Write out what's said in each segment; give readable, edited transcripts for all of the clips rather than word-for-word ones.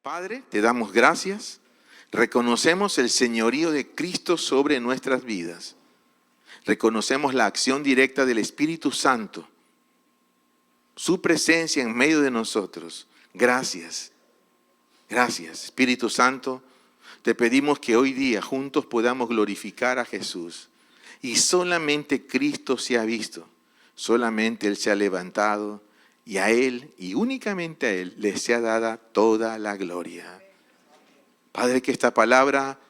Padre, te damos gracias. Reconocemos el señorío de Cristo sobre nuestras vidas. Reconocemos la acción directa del Espíritu Santo, su presencia en medio de nosotros. Gracias. Gracias, Espíritu Santo. Te pedimos que hoy día juntos podamos glorificar a Jesús. Y solamente Cristo se ha visto. Solamente Él se ha levantado. Y a Él, y únicamente a Él, le sea dada toda la gloria. Padre, que esta palabra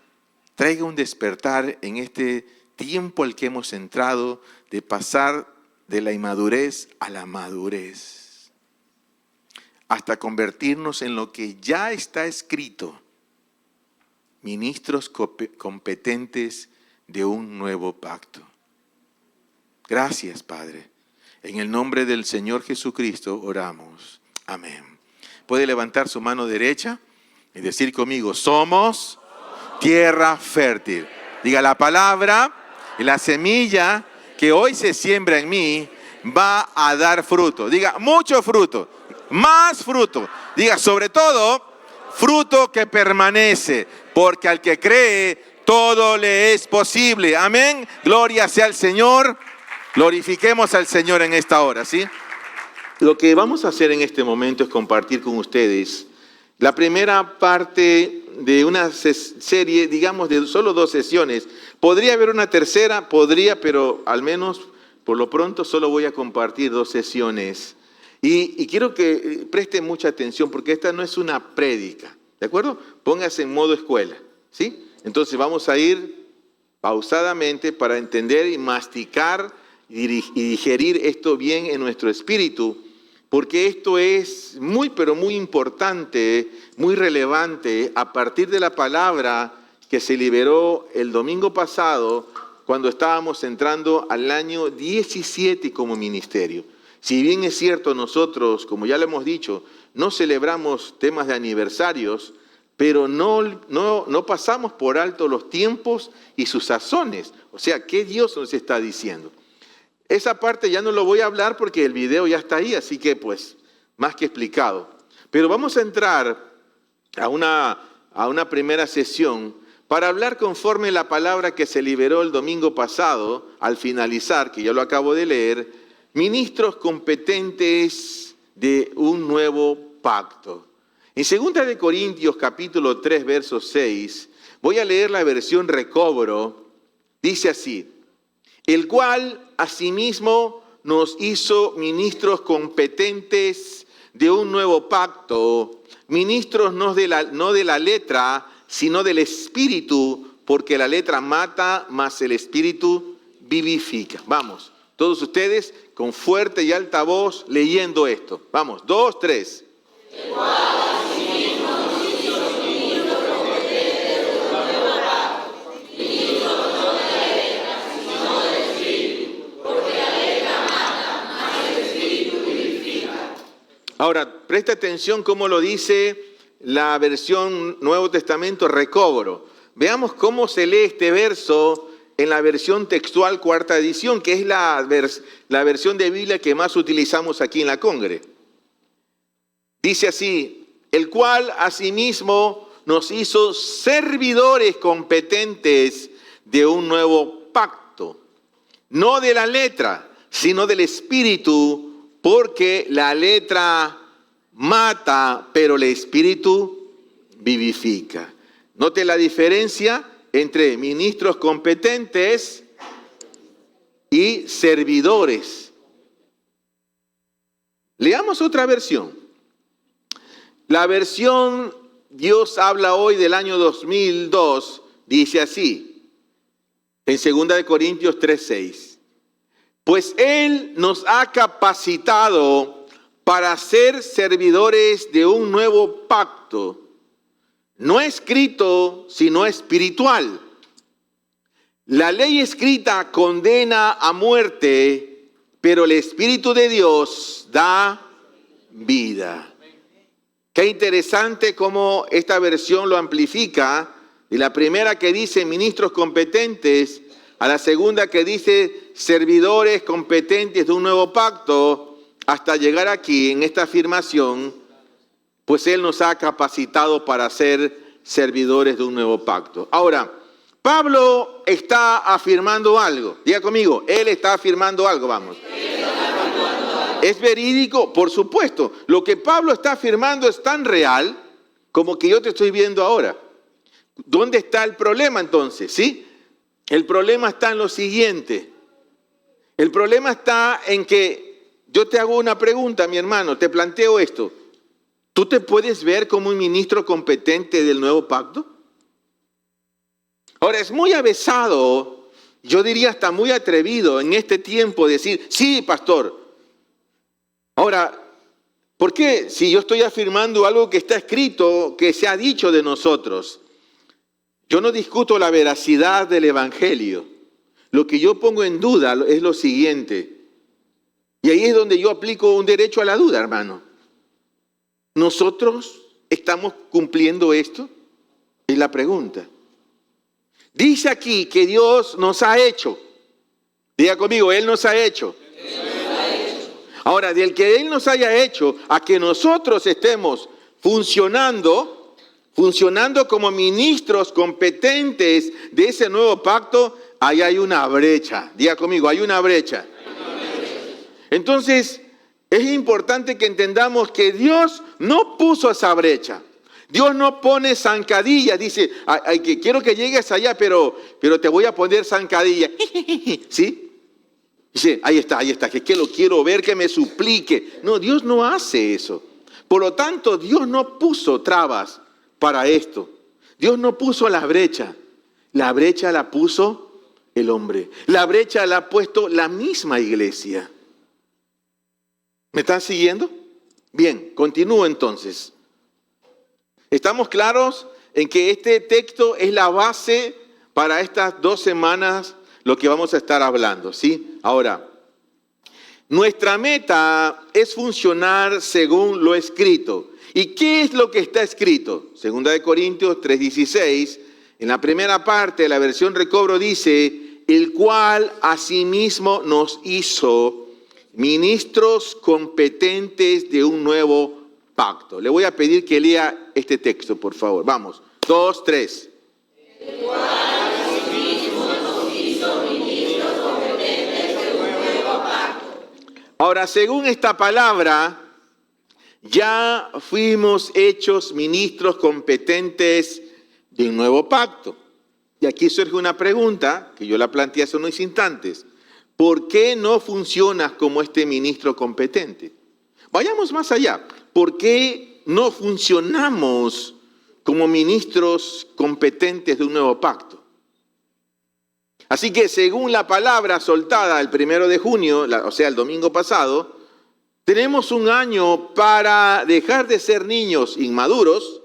traiga un despertar en este tiempo al que hemos entrado, de pasar de la inmadurez a la madurez, hasta convertirnos en lo que ya está escrito, ministros competentes de un nuevo pacto. Gracias, Padre. En el nombre del Señor Jesucristo oramos. Amén. Puede levantar su mano derecha y decir conmigo: somos tierra fértil. Diga: la palabra y la semilla que hoy se siembra en mí va a dar fruto. Diga: mucho fruto, más fruto. Diga: sobre todo, fruto que permanece, porque al que cree todo le es posible. Amén. Gloria sea al Señor. Glorifiquemos al Señor en esta hora, ¿sí? Lo que vamos a hacer en este momento es compartir con ustedes la primera parte de una serie, digamos, de solo 2 sesiones. Podría haber una tercera, pero al menos por lo pronto solo voy a compartir 2 sesiones. Y quiero que presten mucha atención, porque esta no es una prédica, ¿de acuerdo? Póngase en modo escuela, ¿sí? Entonces vamos a ir pausadamente para entender y masticar y digerir esto bien en nuestro espíritu, porque esto es muy, pero muy importante, muy relevante a partir de la palabra que se liberó el domingo pasado cuando estábamos entrando al año 17 como ministerio. Si bien es cierto, nosotros, como ya lo hemos dicho, no celebramos temas de aniversarios, pero no pasamos por alto los tiempos y sus sazones. O sea, ¿qué Dios nos está diciendo? Esa parte ya no lo voy a hablar porque el video ya está ahí, así que pues más que explicado. Pero vamos a entrar a una primera sesión para hablar conforme la palabra que se liberó el domingo pasado, al finalizar, que ya lo acabo de leer, ministros competentes de un nuevo pacto. En 2 de Corintios capítulo 3, verso 6, voy a leer la versión Recobro, dice así: el cual asimismo nos hizo ministros competentes de un nuevo pacto, ministros no de la letra, sino del Espíritu, porque la letra mata, mas el Espíritu vivifica. Vamos, todos ustedes con fuerte y alta voz leyendo esto. Vamos, 2, 3. El cual asimismo nos hizo ministros competentes de un nuevo pacto, ministros no de la letra, sino del Espíritu, porque la letra mata, mas el Espíritu vivifica. Ahora, presta atención cómo lo dice la versión Nuevo Testamento Recobro. Veamos cómo se lee este verso en la versión textual 4ª edición, que es la versión de Biblia que más utilizamos aquí en la Congre. Dice así: el cual asimismo nos hizo servidores competentes de un nuevo pacto, no de la letra, sino del Espíritu, porque la letra mata, pero el Espíritu vivifica. Note la diferencia entre ministros competentes y servidores. Leamos otra versión. La versión Dios habla hoy del año 2002 dice así, en 2 de Corintios 3:6. Pues Él nos ha capacitado para ser servidores de un nuevo pacto, no escrito, sino espiritual. La ley escrita condena a muerte, pero el Espíritu de Dios da vida. Qué interesante cómo esta versión lo amplifica, de la primera que dice ministros competentes, a la segunda que dice servidores competentes de un nuevo pacto, hasta llegar aquí en esta afirmación pues Él nos ha capacitado para ser servidores de un nuevo pacto. Ahora, Pablo está afirmando algo. Diga conmigo, él está afirmando algo, vamos. ¿Es verídico? Por supuesto. Lo que Pablo está afirmando es tan real como que yo te estoy viendo ahora. ¿Dónde está el problema entonces? ¿Sí? El problema está en lo siguiente. El problema está en que yo te hago una pregunta, mi hermano, te planteo esto. ¿Tú te puedes ver como un ministro competente del nuevo pacto? Ahora, es muy avesado, yo diría hasta muy atrevido en este tiempo decir, sí, pastor. Ahora, ¿por qué si yo estoy afirmando algo que está escrito, que se ha dicho de nosotros? Yo no discuto la veracidad del Evangelio. Lo que yo pongo en duda es lo siguiente. Y ahí es donde yo aplico un derecho a la duda, hermano. ¿Nosotros estamos cumpliendo esto? Es la pregunta. Dice aquí que Dios nos ha hecho. Diga conmigo, Él nos ha hecho. Ahora, del que Él nos haya hecho a que nosotros estemos funcionando como ministros competentes de ese nuevo pacto, ahí hay una brecha. Diga conmigo, hay una brecha. Entonces, es importante que entendamos que Dios no puso esa brecha. Dios no pone zancadillas, dice, quiero que llegues allá, pero te voy a poner zancadilla. ¿Sí? Dice, ahí está, que lo quiero ver, que me suplique. No, Dios no hace eso. Por lo tanto, Dios no puso trabas para esto. Dios no puso la brecha. La brecha la puso el hombre. La brecha la ha puesto la misma iglesia. ¿Me están siguiendo? Bien, continúo entonces. ¿Estamos claros en que este texto es la base para estas 2 semanas, lo que vamos a estar hablando, ¿sí? Ahora, nuestra meta es funcionar según lo escrito. ¿Y qué es lo que está escrito? Segunda de Corintios 3:16, en la primera parte de la versión Recobro dice, el cual asimismo nos hizo ministros competentes de un nuevo pacto. Le voy a pedir que lea este texto, por favor. Vamos, 2, 3. El cual asimismo nos hizo ministros competentes de un nuevo pacto. Ahora, según esta palabra, ya fuimos hechos ministros competentes de un nuevo pacto. Y aquí surge una pregunta que yo la planteé hace unos instantes. ¿Por qué no funcionas como este ministro competente? Vayamos más allá. ¿Por qué no funcionamos como ministros competentes de un nuevo pacto? Así que según la palabra soltada el 1 de junio, o sea, el domingo pasado, tenemos un año para dejar de ser niños inmaduros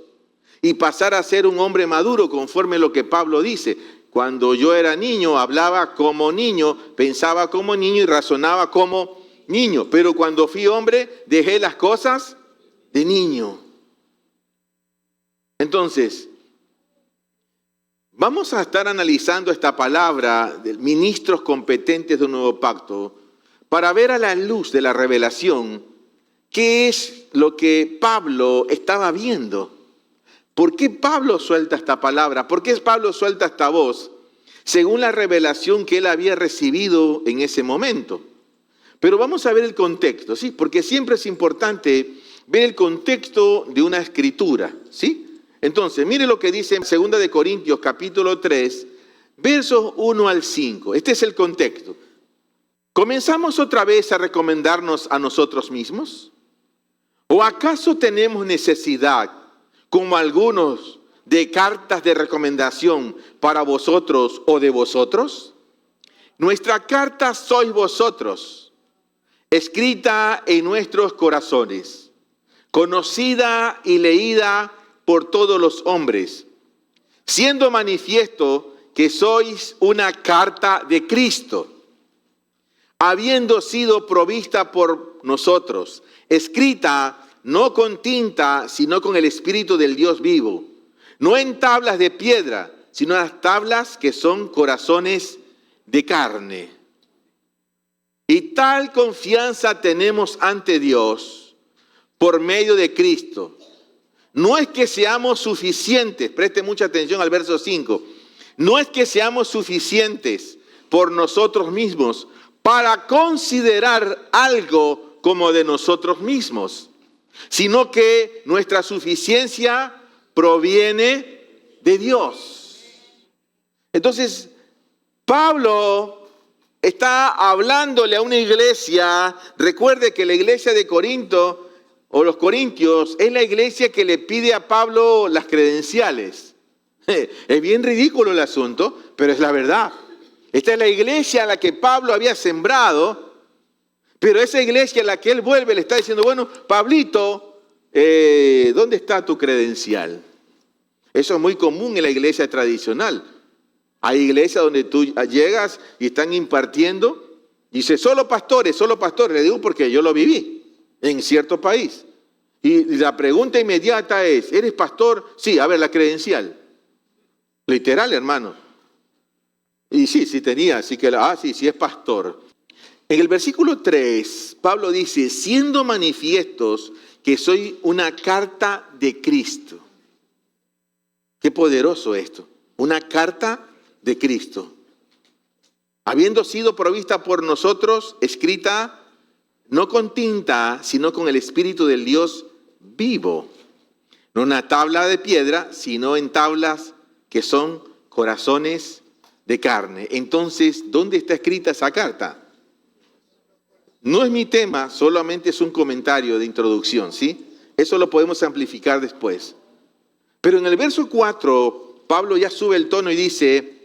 y pasar a ser un hombre maduro conforme a lo que Pablo dice. Cuando yo era niño, hablaba como niño, pensaba como niño y razonaba como niño. Pero cuando fui hombre, dejé las cosas de niño. Entonces, vamos a estar analizando esta palabra de ministros competentes de un nuevo pacto para ver a la luz de la revelación qué es lo que Pablo estaba viendo. ¿Por qué Pablo suelta esta palabra? ¿Por qué Pablo suelta esta voz? Según la revelación que él había recibido en ese momento. Pero vamos a ver el contexto, ¿sí? Porque siempre es importante ver el contexto de una escritura, ¿sí? Entonces, mire lo que dice en 2 de Corintios capítulo 3, versos 1 al 5. Este es el contexto. ¿Comenzamos otra vez a recomendarnos a nosotros mismos? ¿O acaso tenemos necesidad, como algunos, de cartas de recomendación para vosotros o de vosotros? Nuestra carta sois vosotros, escrita en nuestros corazones, conocida y leída por todos los hombres, siendo manifiesto que sois una carta de Cristo, habiendo sido provista por nosotros, escrita no con tinta, sino con el Espíritu del Dios vivo, no en tablas de piedra, sino en las tablas que son corazones de carne. Y tal confianza tenemos ante Dios por medio de Cristo, No es que seamos suficientes, preste mucha atención al verso 5. No es que seamos suficientes por nosotros mismos para considerar algo como de nosotros mismos, sino que nuestra suficiencia proviene de Dios. Entonces, Pablo está hablándole a una iglesia. Recuerde que la iglesia de Corinto o los corintios es la iglesia que le pide a Pablo las credenciales. Es bien ridículo el asunto, pero es la verdad. Esta es la iglesia a la que Pablo había sembrado, pero esa iglesia a la que él vuelve le está diciendo, bueno, Pablito, ¿dónde está tu credencial? Eso es muy común en la iglesia tradicional. Hay iglesias donde tú llegas y están impartiendo, y dice, solo pastores. Le digo porque yo lo viví en cierto país. Y la pregunta inmediata es, ¿eres pastor? Sí, a ver, la credencial. Literal, hermano. Y sí tenía, así que, sí es pastor. En el versículo 3, Pablo dice, siendo manifiestos que soy una carta de Cristo. Qué poderoso esto. Una carta de Cristo. Habiendo sido provista por nosotros, escrita no con tinta, sino con el Espíritu del Dios vivo. No una tabla de piedra, sino en tablas que son corazones de carne. Entonces, ¿dónde está escrita esa carta? No es mi tema, solamente es un comentario de introducción, ¿sí? Eso lo podemos amplificar después. Pero en el verso 4, Pablo ya sube el tono y dice,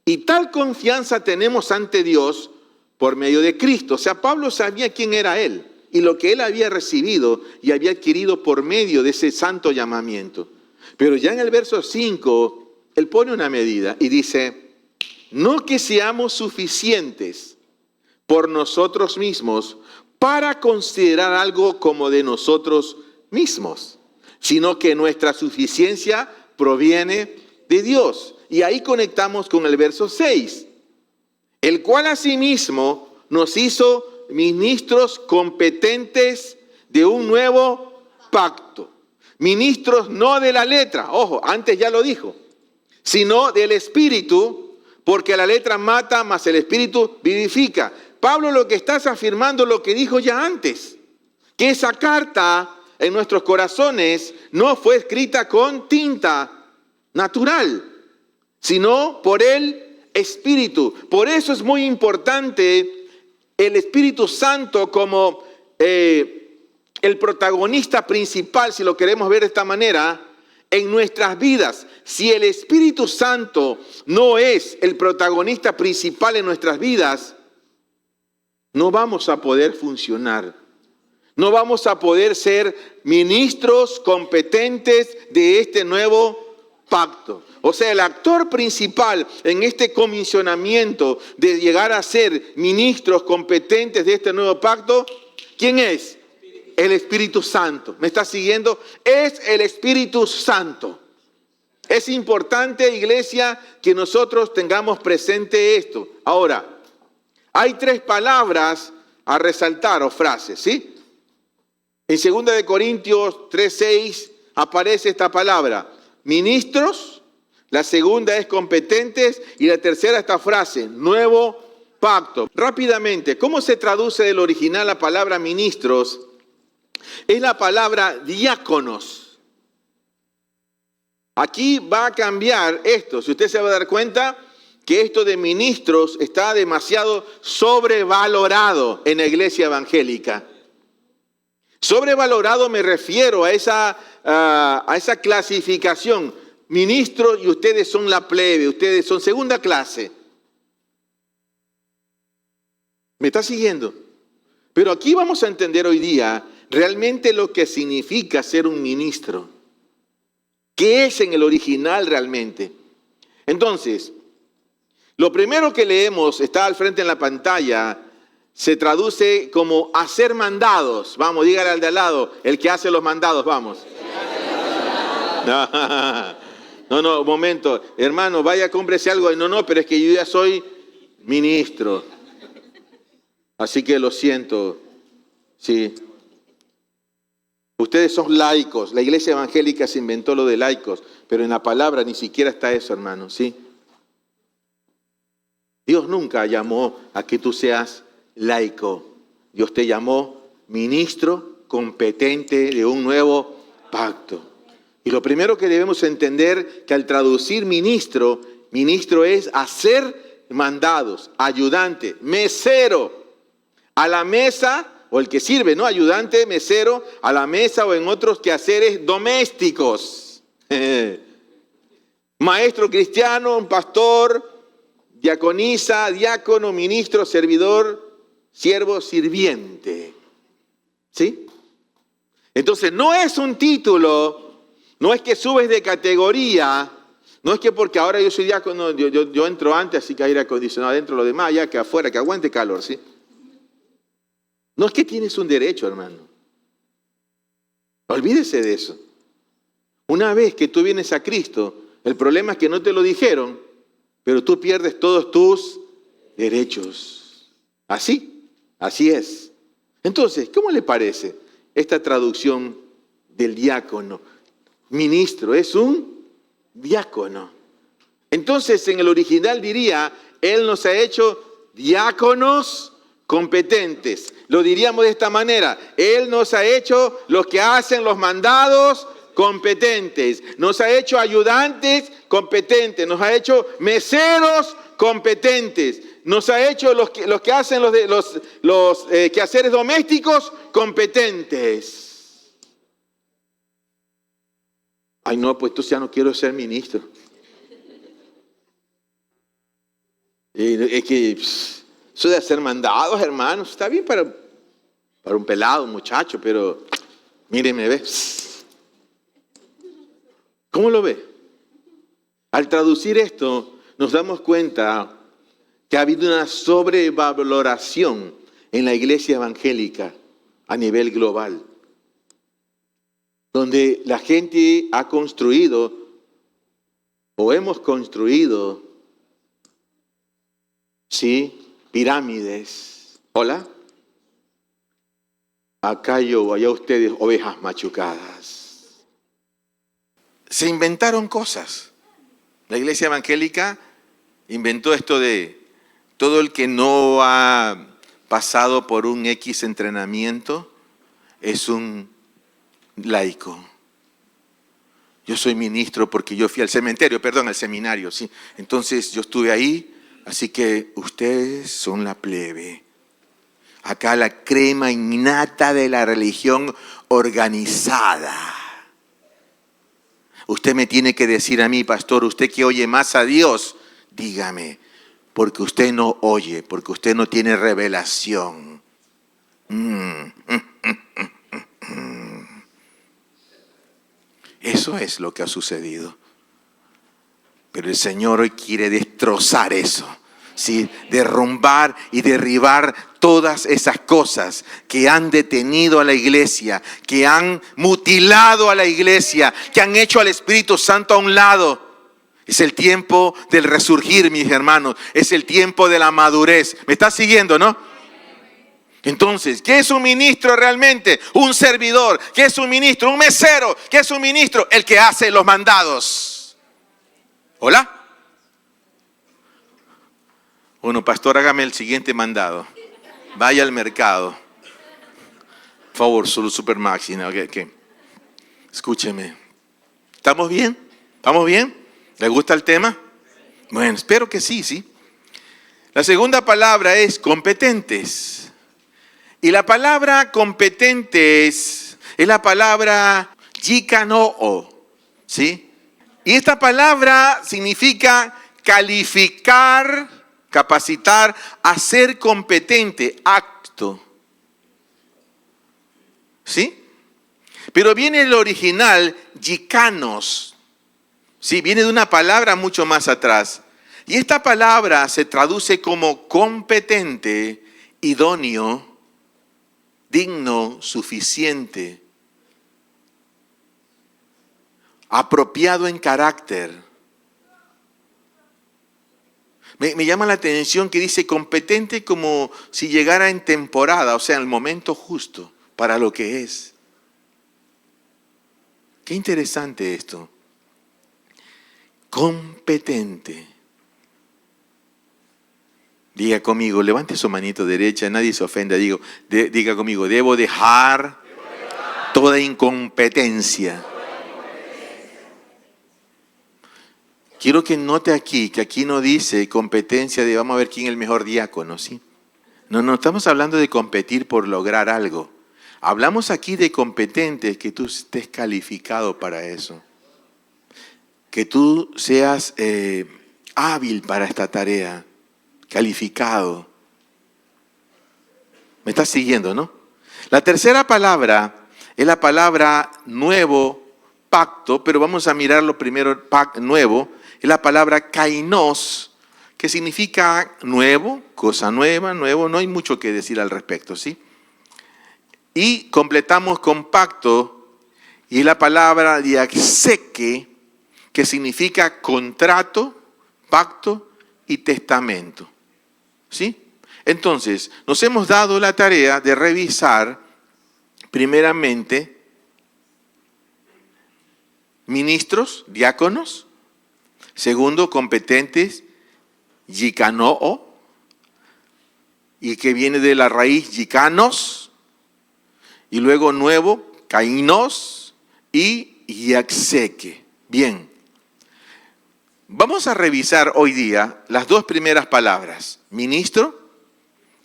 y tal confianza tenemos ante Dios por medio de Cristo. O sea, Pablo sabía quién era él y lo que él había recibido y había adquirido por medio de ese santo llamamiento. Pero ya en el verso 5, él pone una medida y dice, no que seamos suficientes por nosotros mismos para considerar algo como de nosotros mismos, sino que nuestra suficiencia proviene de Dios. Y ahí conectamos con el verso 6, el cual asimismo nos hizo ministros competentes de un nuevo pacto. Ministros no de la letra, ojo, antes ya lo dijo, sino del Espíritu, porque la letra mata, mas el Espíritu vivifica. Pablo lo que está es afirmando lo que dijo ya antes, que esa carta en nuestros corazones no fue escrita con tinta natural, sino por el Espíritu. Por eso es muy importante el Espíritu Santo como el protagonista principal, si lo queremos ver de esta manera, en nuestras vidas. Si el Espíritu Santo no es el protagonista principal en nuestras vidas, no vamos a poder funcionar. No vamos a poder ser ministros competentes de este nuevo pacto. O sea, el actor principal en este comisionamiento de llegar a ser ministros competentes de este nuevo pacto, ¿quién es? El Espíritu Santo. ¿Me está siguiendo? Es el Espíritu Santo. Es importante, iglesia, que nosotros tengamos presente esto. Ahora, hay 3 palabras a resaltar o frases, ¿sí? En 2 Corintios 3:6 aparece esta palabra, ministros. La segunda es competentes y la tercera esta frase, nuevo pacto. Rápidamente, ¿cómo se traduce del original la palabra ministros? Es la palabra diáconos. Aquí va a cambiar esto. Si usted se va a dar cuenta que esto de ministros está demasiado sobrevalorado en la iglesia evangélica. Sobrevalorado me refiero a esa clasificación. Ministros y ustedes son la plebe, ustedes son segunda clase. ¿Me está siguiendo? Pero aquí vamos a entender hoy día realmente lo que significa ser un ministro. ¿Qué es en el original realmente? Entonces, lo primero que leemos, está al frente en la pantalla, se traduce como hacer mandados. Vamos, dígale al de al lado, el que hace los mandados, vamos. No, un momento, hermano, vaya, cómprese algo. No, pero es que yo ya soy ministro. Así que lo siento, sí. Ustedes son laicos. La iglesia evangélica se inventó lo de laicos, pero en la palabra ni siquiera está eso, hermano, ¿sí? Dios nunca llamó a que tú seas laico. Dios te llamó ministro competente de un nuevo pacto. Y lo primero que debemos entender que al traducir ministro, ministro es hacer mandados, ayudante, mesero, a la mesa, o el que sirve, ¿no? Ayudante, mesero, a la mesa o en otros quehaceres domésticos. Maestro cristiano, un pastor, diaconisa, diácono, ministro, servidor, siervo, sirviente. ¿Sí? Entonces no es un título, no es que subes de categoría, no es que porque ahora yo soy diácono, yo entro antes, así que hay aire acondicionado adentro, lo demás, ya que afuera, que aguante calor, ¿sí? No es que tienes un derecho, hermano. Olvídese de eso. Una vez que tú vienes a Cristo, el problema es que no te lo dijeron, pero tú pierdes todos tus derechos. Así es. Entonces, ¿cómo le parece esta traducción del diácono? Ministro, es un diácono. Entonces, en el original diría, Él nos ha hecho diáconos competentes. Lo diríamos de esta manera, Él nos ha hecho los que hacen los mandados competentes, nos ha hecho ayudantes competentes, nos ha hecho meseros competentes, nos ha hecho los que hacen los quehaceres domésticos competentes. Ay no, pues entonces ya no quiero ser ministro. Es que eso de hacer mandados, hermanos, está bien para un pelado, un muchacho, pero míreme, ¿ve? ¿Cómo lo ve? Al traducir esto, nos damos cuenta que ha habido una sobrevaloración en la iglesia evangélica a nivel global, donde la gente ha construido o hemos construido, sí, pirámides. ¿Hola? Acá yo, allá ustedes, ovejas machucadas. Se inventaron cosas. La iglesia evangélica inventó esto de todo el que no ha pasado por un X entrenamiento es un laico. Yo soy ministro porque yo fui al seminario, sí. Entonces yo estuve ahí, así que ustedes son la plebe. Acá la crema innata de la religión organizada. Usted me tiene que decir a mí, pastor, usted que oye más a Dios, dígame, porque usted no oye, porque usted no tiene revelación. Eso es lo que ha sucedido. Pero el Señor hoy quiere destrozar eso. ¿Sí? Derrumbar y derribar todas esas cosas que han detenido a la iglesia, que han mutilado a la iglesia, que han hecho al Espíritu Santo a un lado. Es el tiempo del resurgir, mis hermanos. Es el tiempo de la madurez. ¿Me estás siguiendo, no? Entonces, ¿qué es un ministro realmente? Un servidor. ¿Qué es un ministro? Un mesero. ¿Qué es un ministro? El que hace los mandados. ¿Hola? Bueno, pastor, hágame el siguiente mandado. Vaya al mercado. Por favor, solo Supermaxi. ¿No? ¿Qué? Escúcheme. ¿Estamos bien? ¿Estamos bien? ¿Le gusta el tema? Bueno, espero que sí, sí. La segunda palabra es competentes. Y la palabra competentes es la palabra yikanoo, ¿sí? Y esta palabra significa calificar, capacitar, hacer competente, acto. ¿Sí? Pero viene el original, yikanos. Sí, viene de una palabra mucho más atrás. Y esta palabra se traduce como competente, idóneo, digno, suficiente, apropiado en carácter. Me llama la atención que dice competente como si llegara en temporada, o sea, en el momento justo para lo que es. Qué interesante esto. Competente. Diga conmigo, levante su manito derecha, nadie se ofenda. Diga conmigo, debo dejar toda incompetencia. Quiero que note aquí, que aquí no dice competencia de vamos a ver quién es el mejor diácono, ¿sí? No estamos hablando de competir por lograr algo. Hablamos aquí de competentes, que tú estés calificado para eso. Que tú seas hábil para esta tarea, calificado. ¿Me estás siguiendo, no? La tercera palabra es la palabra nuevo pacto, pero vamos a mirarlo primero, nuevo, es la palabra kainos, que significa nuevo, cosa nueva, nuevo, no hay mucho que decir al respecto, ¿sí? Y completamos con pacto, y la palabra diaxeke, que significa contrato, pacto y testamento, ¿sí? Entonces, nos hemos dado la tarea de revisar, primeramente, ministros, diáconos. Segundo, competentes, yikanoo, y que viene de la raíz yikanos. Y luego nuevo, kainos y yaxeke. Bien. Vamos a revisar hoy día las dos primeras palabras, ministro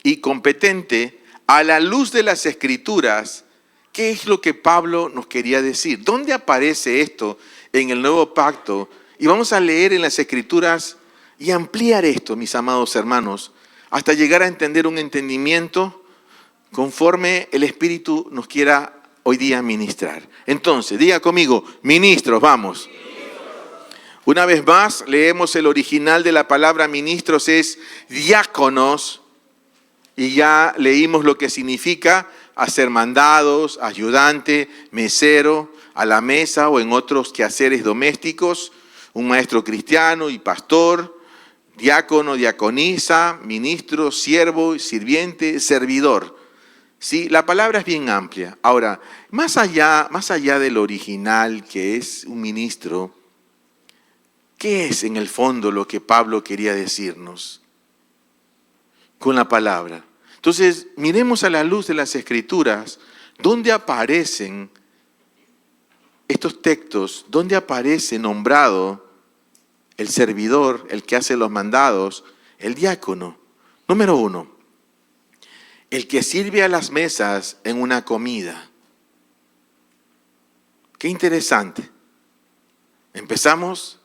y competente, a la luz de las Escrituras. ¿Qué es lo que Pablo nos quería decir? ¿Dónde aparece esto en el Nuevo Pacto? Y vamos a leer en las Escrituras y ampliar esto, mis amados hermanos, hasta llegar a entender un entendimiento conforme el Espíritu nos quiera hoy día ministrar. Entonces, diga conmigo, ministros, vamos. Una vez más, leemos el original de la palabra ministros, es diáconos, y ya leímos lo que significa hacer mandados, ayudante, mesero, a la mesa o en otros quehaceres domésticos, un maestro cristiano y pastor, diácono, diaconisa, ministro, siervo, sirviente, servidor. Sí, la palabra es bien amplia. Ahora, más allá del original que es un ministro, ¿qué es en el fondo lo que Pablo quería decirnos con la palabra? Entonces, miremos a la luz de las Escrituras, ¿dónde aparecen estos textos? ¿Dónde aparece nombrado el servidor, el que hace los mandados, el diácono? Número 1, el que sirve a las mesas en una comida. Qué interesante. Empezamos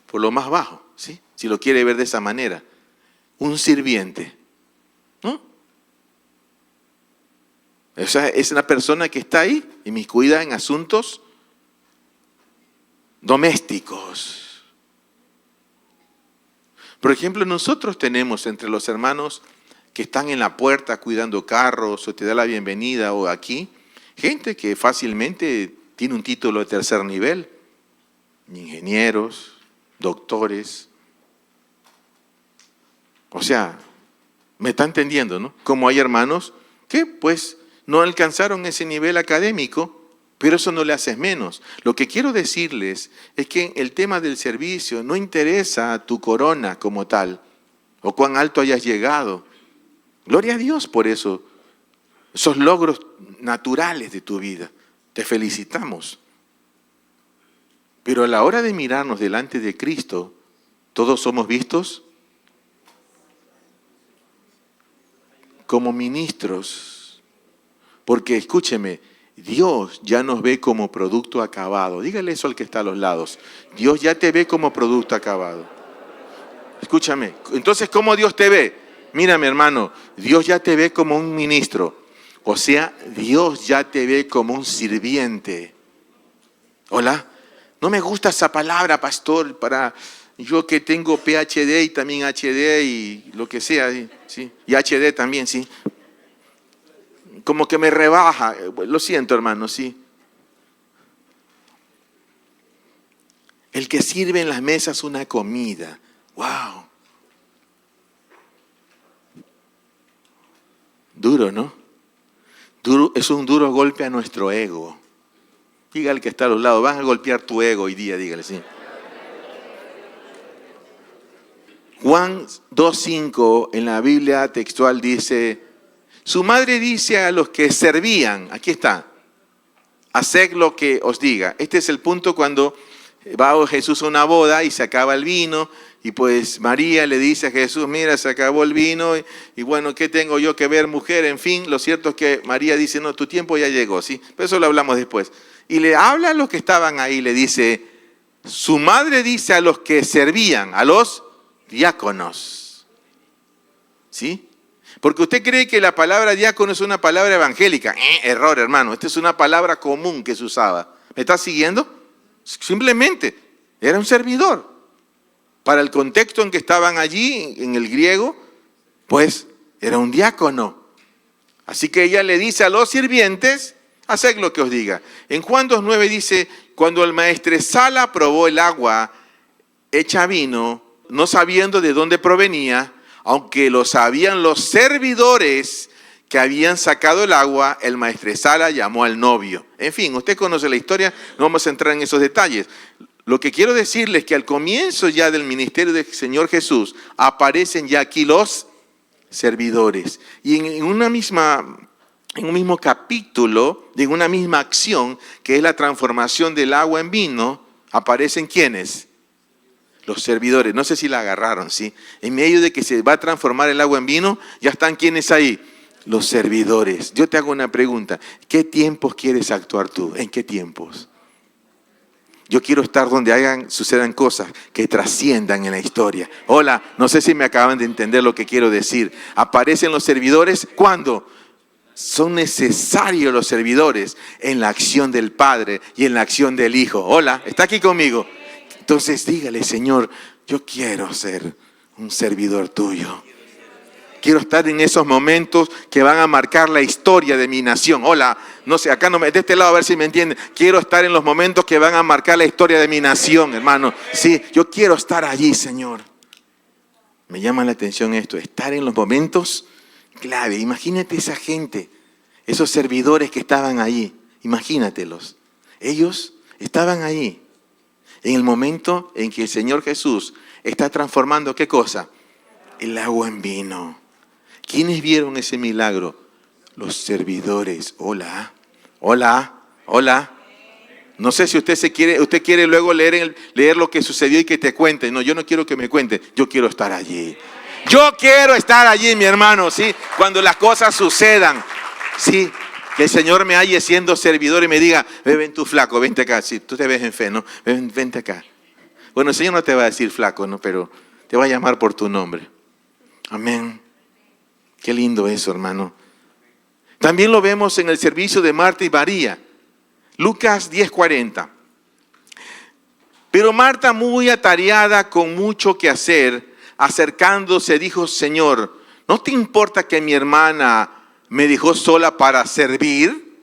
por lo más bajo, ¿sí? Si lo quiere ver de esa manera. Un sirviente, ¿no? O sea, es una persona que está ahí, inmiscuida en asuntos domésticos. Por ejemplo, nosotros tenemos entre los hermanos que están en la puerta cuidando carros o te da la bienvenida o aquí, gente que fácilmente tiene un título de tercer nivel, ingenieros, doctores. O sea, me está entendiendo, ¿no? Como hay hermanos que pues no alcanzaron ese nivel académico, pero eso no le hace menos. Lo que quiero decirles es que el tema del servicio no interesa tu corona como tal, o cuán alto hayas llegado. Gloria a Dios por eso, esos logros naturales de tu vida. Te felicitamos. Pero a la hora de mirarnos delante de Cristo, todos somos vistos como ministros. Porque escúcheme, Dios ya nos ve como producto acabado. Dígale eso al que está a los lados. Dios ya te ve como producto acabado. Escúchame, entonces ¿cómo Dios te ve? Mira, mi hermano, Dios ya te ve como un ministro. O sea, Dios ya te ve como un sirviente. ¿Hola? No me gusta esa palabra, pastor, para yo que tengo PhD y también HD y lo que sea, ¿sí? Y HD también, sí. Como que me rebaja. Lo siento, hermano, sí. El que sirve en las mesas una comida. ¡Wow! Duro, ¿no? Duro, es un duro golpe a nuestro ego. Dígale que está a los lados, van a golpear tu ego hoy día, dígale, sí. Juan 2:5 en la Biblia textual dice, su madre dice a los que servían, aquí está, haced lo que os diga. Este es el punto cuando va Jesús a una boda y se acaba el vino y pues María le dice a Jesús, mira, se acabó el vino y bueno, ¿qué tengo yo que ver, mujer? En fin, lo cierto es que María dice, no, tu tiempo ya llegó, ¿sí? Pero eso lo hablamos después. Y le habla a los que estaban ahí, le dice, su madre dice a los que servían, a los diáconos, ¿sí? Porque usted cree que la palabra diácono es una palabra evangélica. Error, hermano. Esta es una palabra común que se usaba. ¿Me está siguiendo? Simplemente era un servidor. Para el contexto en que estaban allí, en el griego, pues era un diácono. Así que ella le dice a los sirvientes, haced lo que os diga. En Juan 2:9 dice, cuando el maestresala probó el agua hecha vino, no sabiendo de dónde provenía, aunque lo sabían los servidores que habían sacado el agua, el maestresala llamó al novio. En fin, usted conoce la historia, no vamos a entrar en esos detalles. Lo que quiero decirles es que al comienzo ya del ministerio del Señor Jesús, aparecen ya aquí los servidores. Y en un mismo capítulo, en una misma acción, que es la transformación del agua en vino, aparecen ¿quiénes? Los servidores. No sé si la agarraron, ¿sí? En medio de que se va a transformar el agua en vino, ya están ¿quiénes ahí? Los servidores. Yo te hago una pregunta. ¿Qué tiempos quieres actuar tú? ¿En qué tiempos? Yo quiero estar donde sucedan cosas que trasciendan en la historia. Hola, no sé si me acaban de entender lo que quiero decir. Aparecen los servidores, ¿cuándo? Son necesarios los servidores en la acción del Padre y en la acción del Hijo. Hola, ¿está aquí conmigo? Entonces dígale, Señor, yo quiero ser un servidor tuyo. Quiero estar en esos momentos que van a marcar la historia de mi nación. Hola, no sé, acá no me, de este lado a ver si me entienden. Quiero estar en los momentos que van a marcar la historia de mi nación, hermano. Sí, yo quiero estar allí, Señor. Me llama la atención esto, estar en los momentos clave. Imagínate esa gente, esos servidores que estaban allí. Imagínatelos. Ellos estaban allí en el momento en que el Señor Jesús está transformando, ¿qué cosa? El agua en vino. ¿Quiénes vieron ese milagro? Los servidores. Hola, hola, hola. No sé si usted quiere luego leer lo que sucedió y que te cuente. No, yo no quiero que me cuente. Yo quiero estar allí. Yo quiero estar allí, mi hermano, ¿sí? Cuando las cosas sucedan, ¿sí? Que el Señor me halle siendo servidor y me diga, ven tú flaco, vente acá. Sí, tú te ves en fe, ¿no? Vente acá. Bueno, el Señor no te va a decir flaco, ¿no? Pero te va a llamar por tu nombre. Amén. Qué lindo eso, hermano. También lo vemos en el servicio de Marta y María. Lucas 10:40. Pero Marta, muy atareada con mucho que hacer, acercándose, dijo, Señor, ¿no te importa que mi hermana me dejó sola para servir?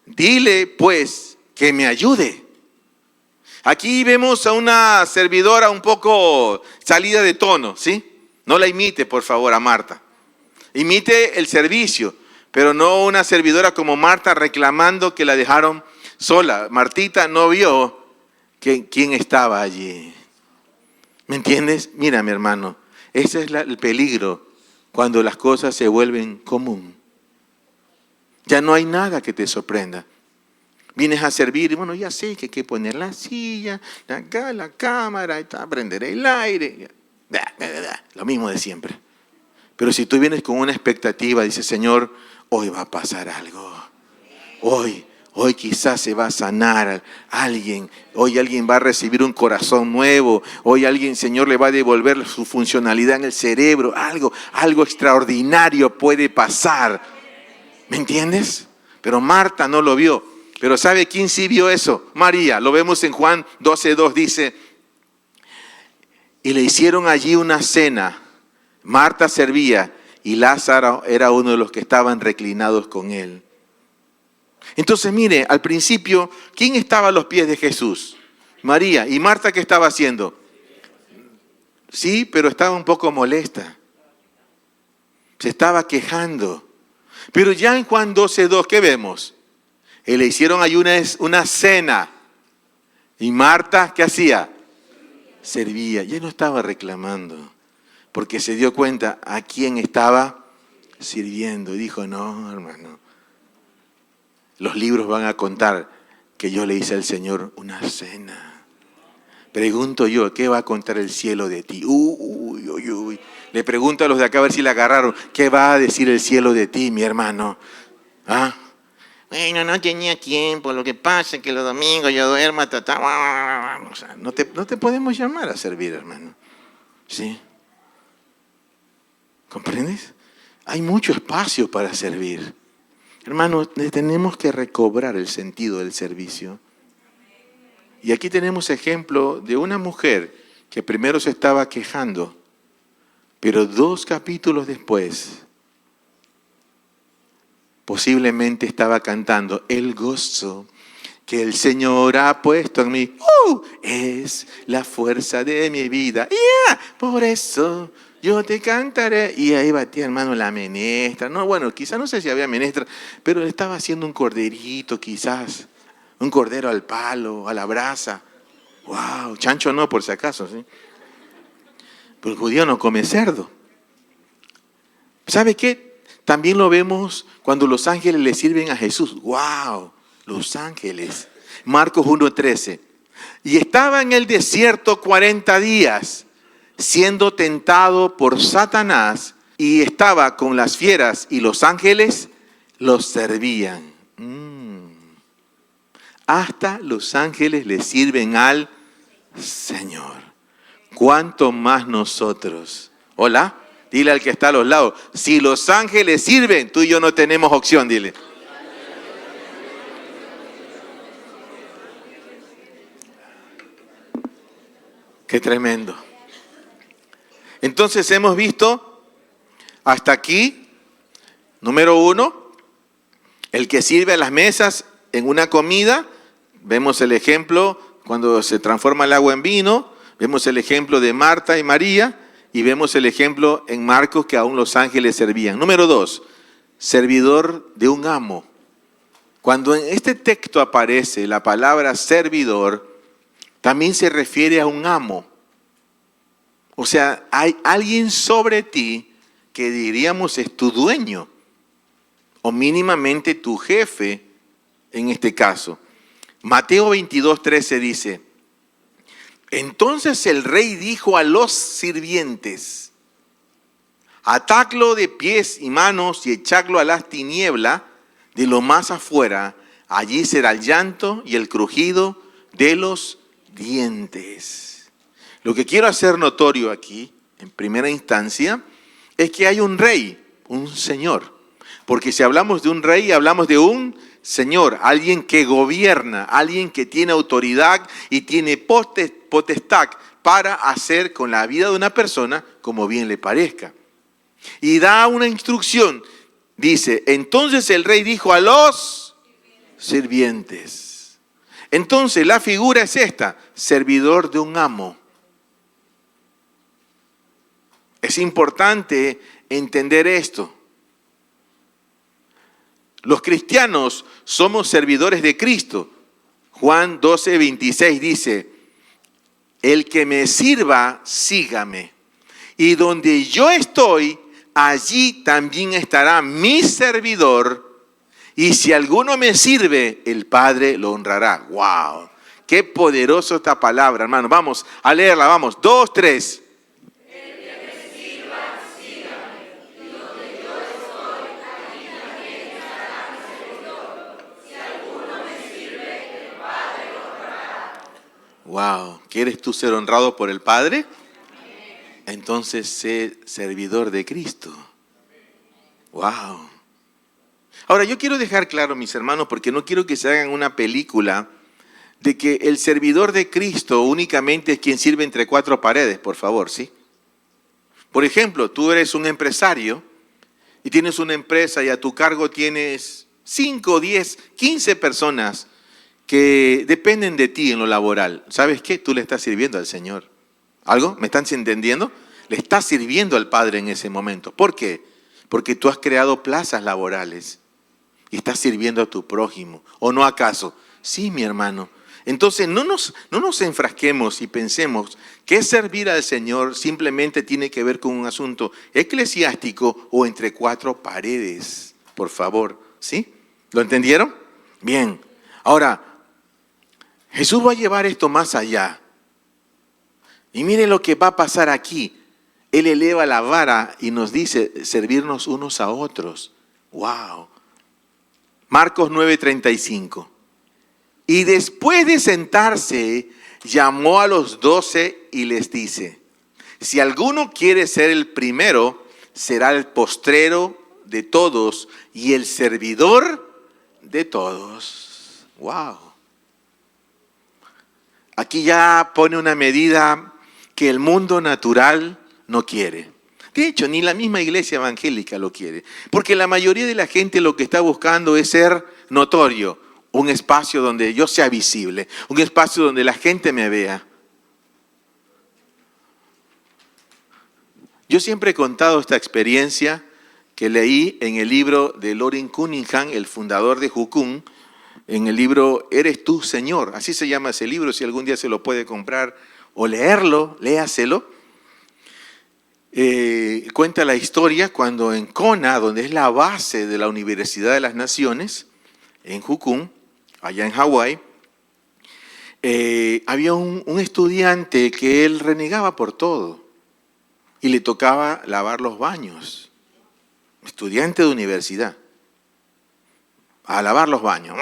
Dile, pues, que me ayude. Aquí vemos a una servidora un poco salida de tono, ¿sí? No la imite, por favor, a Marta. Imite el servicio, pero no una servidora como Marta reclamando que la dejaron sola. Martita no vio quién estaba allí. ¿Me entiendes? Mira, mi hermano, ese es el peligro cuando las cosas se vuelven común. Ya no hay nada que te sorprenda. Vienes a servir y bueno, ya sé que hay que poner la silla, acá la cámara, prender el aire. Lo mismo de siempre. Pero si tú vienes con una expectativa, dices, Señor, hoy va a pasar algo. Hoy quizás se va a sanar a alguien. Hoy alguien va a recibir un corazón nuevo. Hoy alguien, Señor, le va a devolver su funcionalidad en el cerebro. Algo extraordinario puede pasar. ¿Me entiendes? Pero Marta no lo vio. Pero ¿sabe quién sí vio eso? María. Lo vemos en Juan 12:2. Dice, y le hicieron allí una cena. Marta servía y Lázaro era uno de los que estaban reclinados con él. Entonces, mire, al principio, ¿quién estaba a los pies de Jesús? María. ¿Y Marta qué estaba haciendo? Sí, pero estaba un poco molesta. Se estaba quejando. Pero ya en Juan 12:2, ¿qué vemos? Y le hicieron ahí una cena. Y Marta, ¿qué hacía? Servía. Ya no estaba reclamando. Porque se dio cuenta a quién estaba sirviendo. Y dijo, no, hermano. Los libros van a contar que yo le hice al Señor una cena. Pregunto yo, ¿qué va a contar el cielo de ti? Uy, uy, uy. Le pregunto a los de acá a ver si la agarraron. ¿Qué va a decir el cielo de ti, mi hermano? ¿Ah? Bueno, no tenía tiempo. Lo que pasa es que los domingos yo duermo. O sea, no te podemos llamar a servir, hermano. ¿Sí? ¿Comprendes? Hay mucho espacio para servir. Hermanos, tenemos que recobrar el sentido del servicio. Y aquí tenemos ejemplo de una mujer que primero se estaba quejando, pero 2 capítulos después, posiblemente estaba cantando el gozo que el Señor ha puesto en mí. Es la fuerza de mi vida. Por eso yo te cantaré. Y ahí batía, hermano, la menestra. No, bueno, quizás no sé si había menestra, pero le estaba haciendo un corderito, quizás. Un cordero al palo, a la brasa. Wow, chancho no, por si acaso, ¿sí? Pero el judío no come cerdo. ¿Sabe qué? También lo vemos cuando los ángeles le sirven a Jesús. Wow, los ángeles. Marcos 1:13. Y estaba en el desierto 40 días, siendo tentado por Satanás, y estaba con las fieras, y los ángeles los servían. Hasta los ángeles le sirven al Señor. ¿Cuánto más nosotros? Hola, dile al que está a los lados. Si los ángeles sirven, tú y yo no tenemos opción, dile. Qué tremendo. Entonces hemos visto hasta aquí, número 1, el que sirve a las mesas en una comida. Vemos el ejemplo cuando se transforma el agua en vino, vemos el ejemplo de Marta y María y vemos el ejemplo en Marcos que aún los ángeles servían. Número 2, servidor de un amo. Cuando en este texto aparece la palabra servidor, también se refiere a un amo. O sea, hay alguien sobre ti que diríamos es tu dueño o mínimamente tu jefe en este caso. Mateo 22:13 dice, entonces el rey dijo a los sirvientes, atadlo de pies y manos y echadlo a las tinieblas de lo más afuera, allí será el llanto y el crujido de los dientes. Lo que quiero hacer notorio aquí, en primera instancia, es que hay un rey, un señor. Porque si hablamos de un rey, hablamos de un señor, alguien que gobierna, alguien que tiene autoridad y tiene potestad para hacer con la vida de una persona como bien le parezca. Y da una instrucción, dice, entonces el rey dijo a los sirvientes. Entonces la figura es esta, servidor de un amo. Es importante entender esto. Los cristianos somos servidores de Cristo. Juan 12:26 dice, el que me sirva, sígame. Y donde yo estoy, allí también estará mi servidor. Y si alguno me sirve, el Padre lo honrará. ¡Wow! Qué poderosa esta palabra, hermano. Vamos a leerla, vamos. 2, 3. Wow, ¿quieres tú ser honrado por el Padre? Entonces sé servidor de Cristo. Wow. Ahora yo quiero dejar claro, mis hermanos, porque no quiero que se hagan una película de que el servidor de Cristo únicamente es quien sirve entre 4 paredes, por favor, ¿sí? Por ejemplo, tú eres un empresario y tienes una empresa y a tu cargo tienes 5, 10, 15 personas que dependen de ti en lo laboral. ¿Sabes qué? Tú le estás sirviendo al Señor. ¿Algo? ¿Me están entendiendo? Le estás sirviendo al Padre en ese momento. ¿Por qué? Porque tú has creado plazas laborales. y estás sirviendo a tu prójimo. ¿O no acaso? Sí, mi hermano. Entonces no nos enfrasquemos y pensemos que servir al Señor simplemente tiene que ver con un asunto eclesiástico o entre cuatro paredes. Por favor, ¿sí? ¿Lo entendieron? Bien. Ahora, Jesús va a llevar esto más allá. Y mire lo que va a pasar aquí. Él eleva la vara y nos dice servirnos unos a otros. ¡Wow! Marcos 9:35. Y después de sentarse, llamó a los 12 y les dice: si alguno quiere ser el primero, será el postrero de todos y el servidor de todos. ¡Wow! Aquí ya pone una medida que el mundo natural no quiere. De hecho, ni la misma iglesia evangélica lo quiere. Porque la mayoría de la gente lo que está buscando es ser notorio. Un espacio donde yo sea visible. Un espacio donde la gente me vea. Yo siempre he contado esta experiencia que leí en el libro de Loren Cunningham, el fundador de Jukun, en el libro Eres tú, Señor. Así se llama ese libro, si algún día se lo puede comprar o leerlo, léaselo. Cuenta la historia cuando en Kona, donde es la base de la Universidad de las Naciones, en Jukun, allá en Hawái, había un estudiante que él renegaba por todo y le tocaba lavar los baños. Estudiante de universidad. A lavar los baños,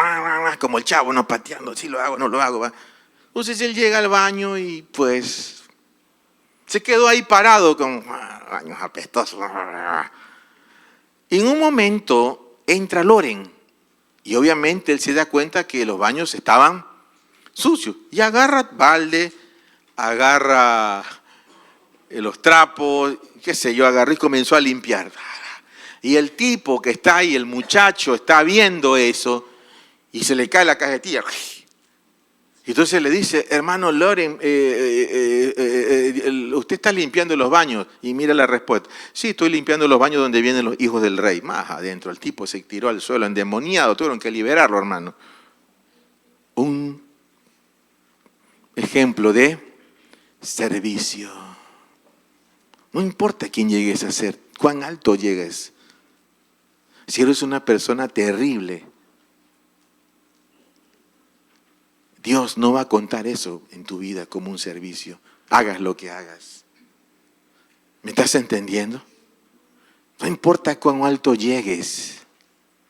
como el chavo, no pateando, si lo hago, no lo hago. Va. Entonces él llega al baño y pues se quedó ahí parado con baños apestosos. Y en un momento entra Loren y obviamente él se da cuenta que los baños estaban sucios y agarra balde, agarra los trapos, qué sé yo, agarró y comenzó a limpiar. Y el tipo que está ahí, el muchacho, está viendo eso y se le cae la cajetilla. Y entonces le dice: hermano Loren, usted está limpiando los baños. Y mira la respuesta: sí, estoy limpiando los baños donde vienen los hijos del rey. Más adentro, el tipo se tiró al suelo endemoniado, tuvieron que liberarlo, hermano. Un ejemplo de servicio. No importa quién llegues a ser, cuán alto llegues. Si eres una persona terrible, Dios no va a contar eso en tu vida como un servicio. Hagas lo que hagas. ¿Me estás entendiendo? No importa cuán alto llegues,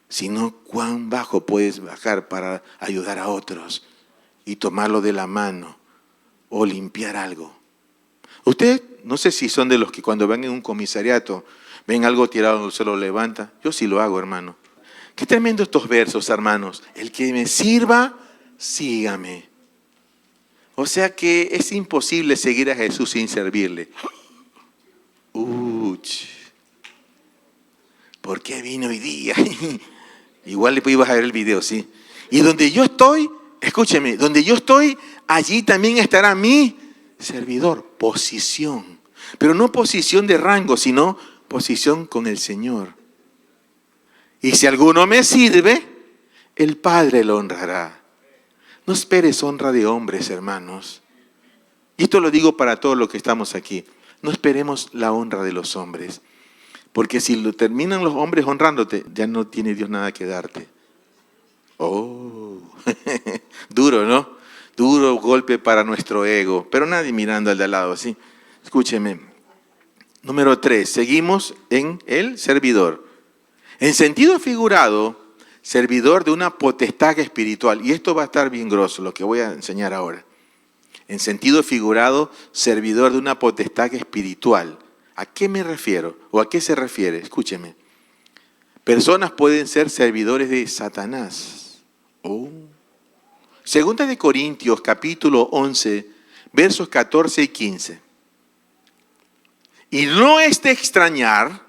sino cuán bajo puedes bajar para ayudar a otros y tomarlo de la mano o limpiar algo. Usted, no sé si son de los que cuando ven en un comisariato, ven algo tirado, se lo levanta. Yo sí lo hago, hermano. Qué tremendo estos versos, hermanos. El que me sirva, sígame. O sea que es imposible seguir a Jesús sin servirle. ¿Por qué vino hoy día? Igual le ibas a ver el video, ¿sí? Y donde yo estoy, escúcheme, donde yo estoy, allí también estará mi servidor. Posición. Pero no posición de rango, sino posición con el Señor. Y si alguno me sirve, el Padre lo honrará. No esperes honra de hombres, hermanos. Y esto lo digo para todos los que estamos aquí. No esperemos la honra de los hombres. Porque si lo terminan los hombres honrándote, ya no tiene Dios nada que darte. Oh, duro, ¿no? Duro golpe para nuestro ego. Pero nadie mirando al de al lado, ¿sí? Escúcheme. Número 3, seguimos en el servidor. En sentido figurado, servidor de una potestad espiritual. Y esto va a estar bien grosso, lo que voy a enseñar ahora. En sentido figurado, servidor de una potestad espiritual. ¿A qué me refiero? ¿O a qué se refiere? Escúcheme. Personas pueden ser servidores de Satanás. Segunda de Corintios, capítulo 11, versos 14 y 15. Y no es de extrañar,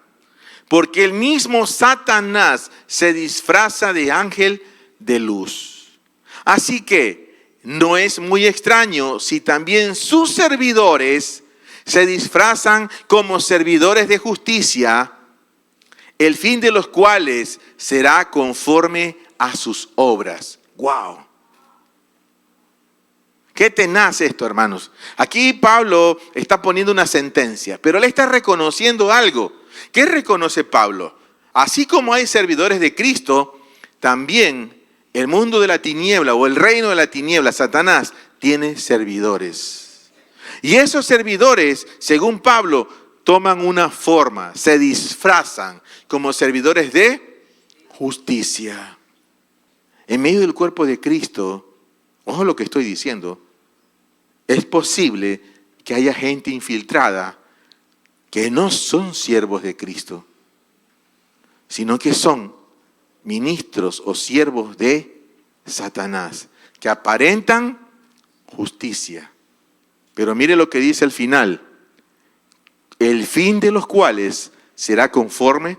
porque el mismo Satanás se disfraza de ángel de luz. Así que no es muy extraño si también sus servidores se disfrazan como servidores de justicia. el fin de los cuales será conforme a sus obras. ¡Wow! Qué tenaz esto, hermanos. Aquí Pablo está poniendo una sentencia, pero él está reconociendo algo. ¿Qué reconoce Pablo? Así como hay servidores de Cristo, también el mundo de la tiniebla o el reino de la tiniebla, Satanás, tiene servidores. Y esos servidores, según Pablo, toman una forma, se disfrazan como servidores de justicia. En medio del cuerpo de Cristo, ojo lo que estoy diciendo, es posible que haya gente infiltrada que no son siervos de Cristo, sino que son ministros o siervos de Satanás, que aparentan justicia. Pero mire lo que dice al final, el fin de los cuales será conforme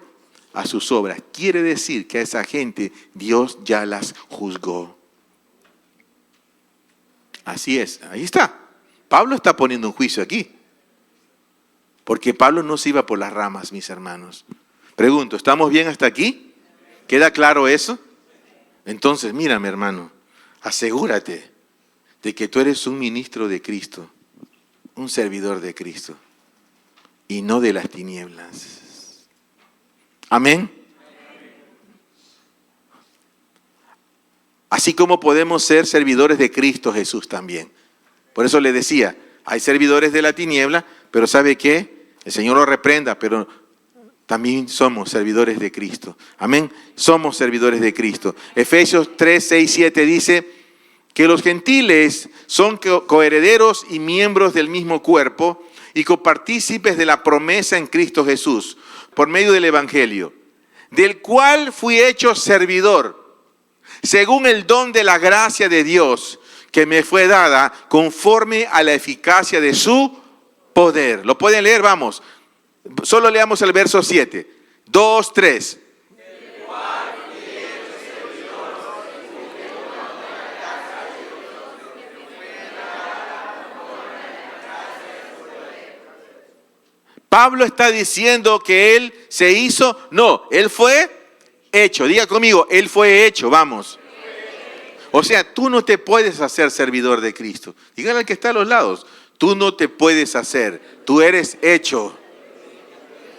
a sus obras. Quiere decir que a esa gente Dios ya las juzgó. Así es, ahí está. Pablo está poniendo un juicio aquí. Porque Pablo no se iba por las ramas, mis hermanos. Pregunto, ¿estamos bien hasta aquí? ¿Queda claro eso? Entonces, mira, mi hermano, asegúrate de que tú eres un ministro de Cristo, un servidor de Cristo, y no de las tinieblas. Amén. Así como podemos ser servidores de Cristo Jesús también. Por eso le decía, hay servidores de la tiniebla, pero ¿sabe qué? El Señor lo reprenda, pero también somos servidores de Cristo. Amén. Somos servidores de Cristo. Efesios 3, 6, 7 dice que los gentiles son coherederos y miembros del mismo cuerpo y copartícipes de la promesa en Cristo Jesús, por medio del Evangelio, del cual fui hecho servidor, según el don de la gracia de Dios que me fue dada conforme a la eficacia de su poder. ¿Lo pueden leer? Vamos. Solo leamos el verso 7. 2, 3. Pablo está diciendo que él se hizo, no, él fue hecho. Diga conmigo, él fue hecho, vamos. O sea, tú no te puedes hacer servidor de Cristo. Dígale al que está a los lados, tú no te puedes hacer, tú eres hecho.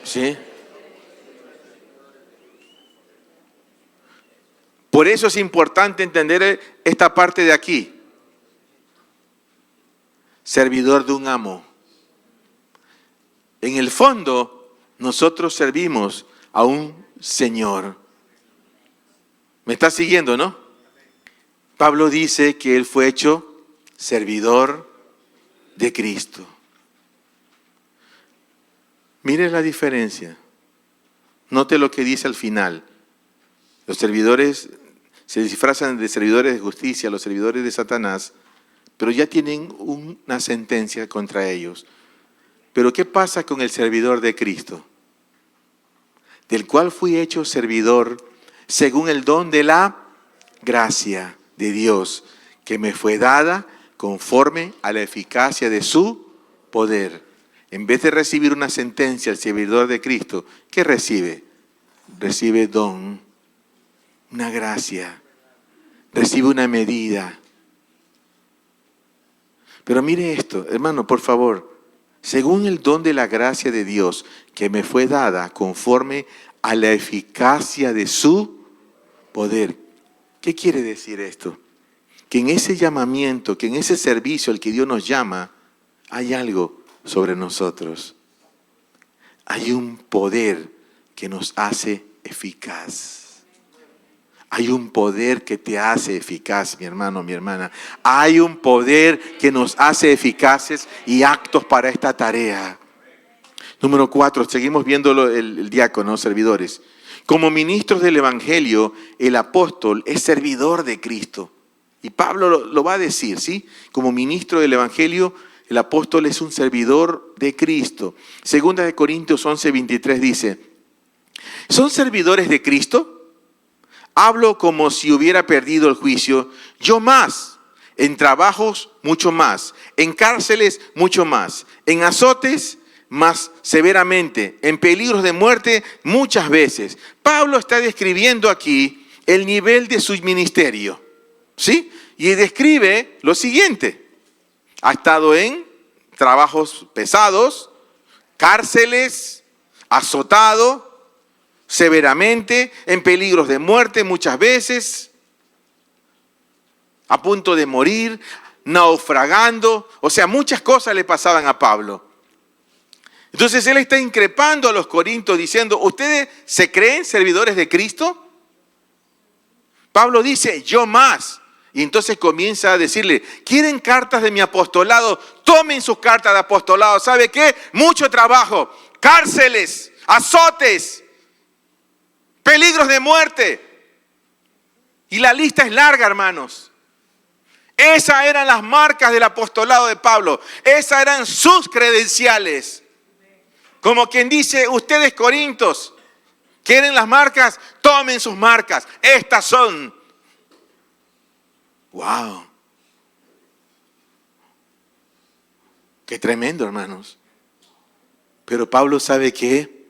¿Sí? Por eso es importante entender esta parte de aquí. Servidor de un amo. En el fondo, nosotros servimos a un Señor. ¿Me está siguiendo, no? Pablo dice que él fue hecho servidor de Cristo. Mire la diferencia. Note lo que dice al final. Los servidores se disfrazan de servidores de justicia, los servidores de Satanás, pero ya tienen una sentencia contra ellos. Pero ¿qué pasa con el servidor de Cristo? Del cual fui hecho servidor según el don de la gracia de Dios que me fue dada conforme a la eficacia de su poder. En vez de recibir una sentencia, el servidor de Cristo, ¿qué recibe? Recibe don, una gracia, recibe una medida. Pero mire esto, hermano, por favor, según el don de la gracia de Dios que me fue dada conforme a la eficacia de su poder. ¿Qué quiere decir esto? Que en ese llamamiento, que en ese servicio al que Dios nos llama, hay algo sobre nosotros. Hay un poder que nos hace eficaz. Hay un poder que te hace eficaz, mi hermano, mi hermana. Hay un poder que nos hace eficaces y aptos para esta tarea. Número 4, seguimos viendo el diácono, servidores. Como ministros del Evangelio, el apóstol es servidor de Cristo. Y Pablo lo va a decir, ¿sí? Como ministro del Evangelio, el apóstol es un servidor de Cristo. Segunda de Corintios 11:23 dice, ¿son servidores de Cristo? Hablo como si hubiera perdido el juicio. Yo más, en trabajos mucho más, en cárceles mucho más, en azotes más severamente, en peligros de muerte muchas veces. Pablo está describiendo aquí el nivel de su ministerio, ¿sí? Y describe lo siguiente: ha estado en trabajos pesados, cárceles, azotado severamente, en peligros de muerte muchas veces, a punto de morir, naufragando. O sea, muchas cosas le pasaban a Pablo. Entonces él está increpando a los corintios diciendo: ¿ustedes se creen servidores de Cristo? Pablo dice: yo más. Y entonces comienza a decirle: ¿quieren cartas de mi apostolado? Tomen sus cartas de apostolado. ¿Sabe qué? Mucho trabajo, cárceles, azotes, peligros de muerte. Y la lista es larga, hermanos. Esas eran las marcas del apostolado de Pablo. Esas eran sus credenciales. Como quien dice: ustedes, corintios, ¿quieren las marcas? Tomen sus marcas. Estas son. ¡Wow! ¡Qué tremendo, hermanos! Pero Pablo, ¿sabe qué?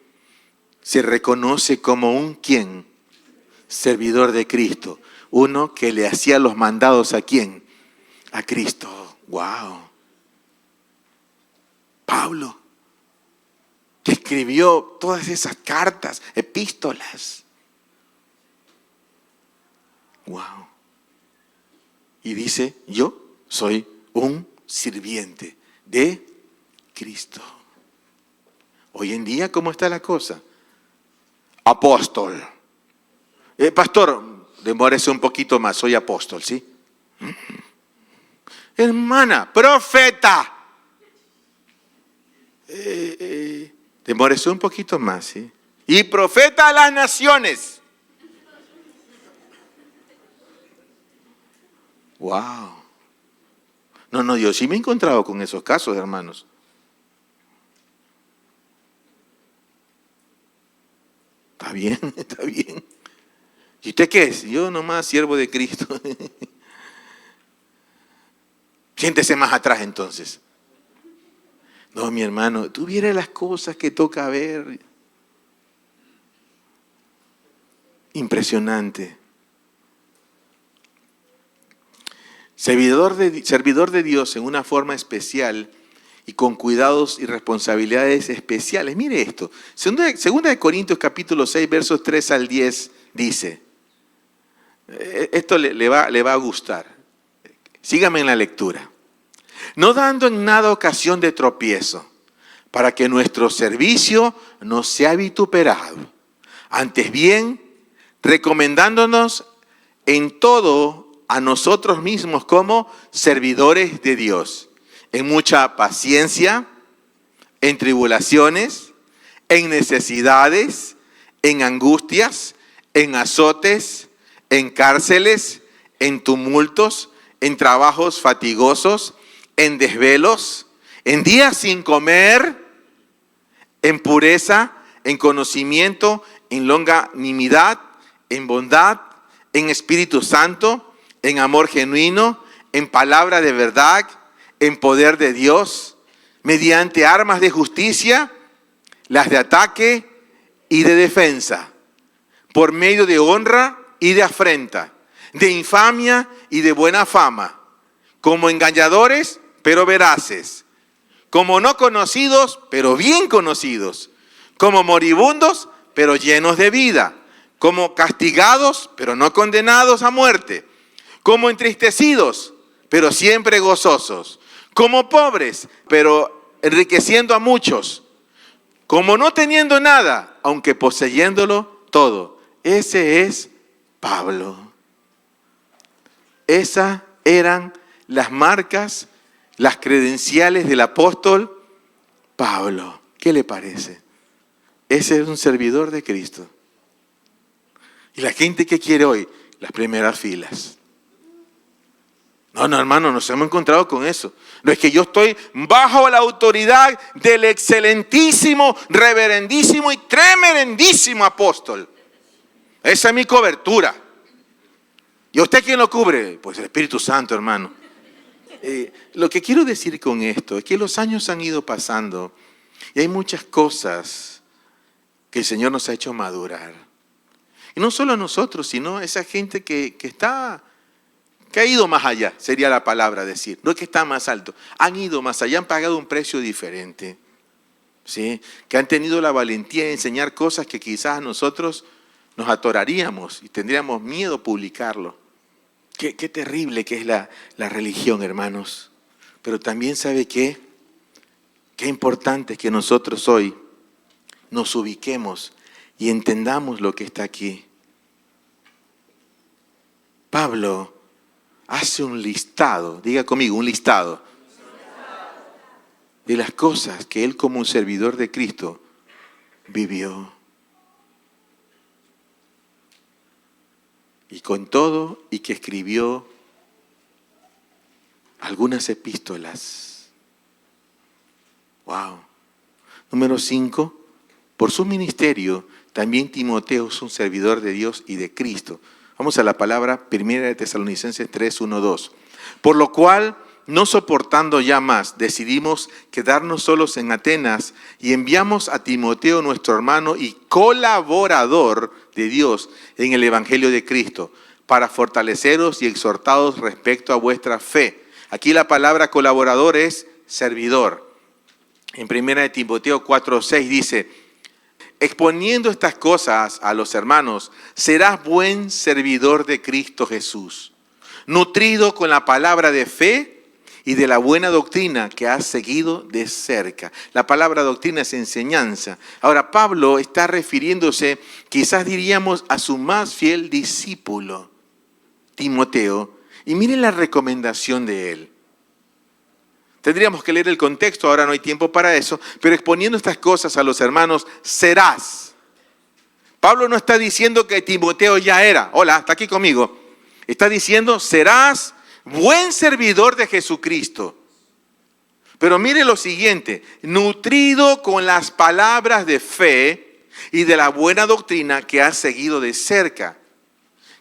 Se reconoce como un ¿quién? Servidor de Cristo. Uno que le hacía los mandados ¿a quién? A Cristo. ¡Wow! Pablo, que escribió todas esas cartas, epístolas. ¡Wow! Y dice: yo soy un sirviente de Cristo. Hoy en día, ¿cómo está la cosa? Apóstol. Pastor, demórese un poquito más, soy apóstol, ¿sí? Hermana, profeta. Demórese un poquito más, ¿sí? Y profeta a las naciones. Wow. No, yo sí me he encontrado con esos casos, hermanos. Está bien, está bien. ¿Y usted qué es? Yo nomás siervo de Cristo. Siéntese más atrás entonces. No, mi hermano, tú vieras las cosas que toca ver. Impresionante. Servidor de Dios en una forma especial y con cuidados y responsabilidades especiales. Mire esto. Segunda de Corintios capítulo 6, versos 3 al 10 dice. Esto le va a gustar. Sígame en la lectura. No dando en nada ocasión de tropiezo, para que nuestro servicio no sea vituperado. Antes bien, recomendándonos en todo a nosotros mismos como servidores de Dios, en mucha paciencia, en tribulaciones, en necesidades, en angustias, en azotes, en cárceles, en tumultos, en trabajos fatigosos, en desvelos, en días sin comer, en pureza, en conocimiento, en longanimidad, en bondad, en Espíritu Santo, en amor genuino, en palabra de verdad, en poder de Dios, mediante armas de justicia, las de ataque y de defensa, por medio de honra y de afrenta, de infamia y de buena fama, como engañadores, pero veraces, como no conocidos, pero bien conocidos, como moribundos, pero llenos de vida, como castigados, pero no condenados a muerte, como entristecidos, pero siempre gozosos, como pobres, pero enriqueciendo a muchos, como no teniendo nada, aunque poseyéndolo todo. Ese es Pablo. Esas eran las marcas, las credenciales del apóstol Pablo. ¿Qué le parece? Ese es un servidor de Cristo. ¿Y la gente que quiere hoy? Las primeras filas. No, hermano, nos hemos encontrado con eso. No es que yo estoy bajo la autoridad del excelentísimo, reverendísimo y tremendísimo apóstol. Esa es mi cobertura. ¿Y a usted quién lo cubre? Pues el Espíritu Santo, hermano. Lo que quiero decir con esto es que los años han ido pasando Y hay muchas cosas que el Señor nos ha hecho madurar. Y no solo a nosotros, sino a esa gente que ha ido más allá, sería la palabra decir. No es que está más alto, han ido más allá, han pagado un precio diferente. ¿Sí? Que han tenido la valentía de enseñar cosas que quizás nosotros nos atoraríamos y tendríamos miedo publicarlo. Qué terrible que es la religión, hermanos. Pero también, ¿sabe qué? Qué importante es que nosotros hoy nos ubiquemos y entendamos lo que está aquí. Pablo hace un listado, diga conmigo, un listado de las cosas que él como un servidor de Cristo vivió. Y con todo, y que escribió algunas epístolas. Wow. Número 5, por su ministerio, también Timoteo es un servidor de Dios y de Cristo. Vamos a la palabra 1 de Tesalonicenses 3, 1, 2. Por lo cual, no soportando ya más, decidimos quedarnos solos en Atenas y enviamos a Timoteo, nuestro hermano y colaborador de Dios en el Evangelio de Cristo, para fortaleceros y exhortaros respecto a vuestra fe. Aquí la palabra colaborador es servidor. En 1 de Timoteo 4, 6 dice: exponiendo estas cosas a los hermanos, serás buen servidor de Cristo Jesús, nutrido con la palabra de fe y de la buena doctrina que has seguido de cerca. La palabra doctrina es enseñanza. Ahora, Pablo está refiriéndose, quizás diríamos, a su más fiel discípulo, Timoteo. Y miren la recomendación de él. Tendríamos que leer el contexto, ahora no hay tiempo para eso, pero exponiendo estas cosas a los hermanos, serás. Pablo no está diciendo que Timoteo ya era. Hola, está aquí conmigo. Está diciendo, serás buen servidor de Jesucristo. Pero mire lo siguiente, nutrido con las palabras de fe y de la buena doctrina que has seguido de cerca.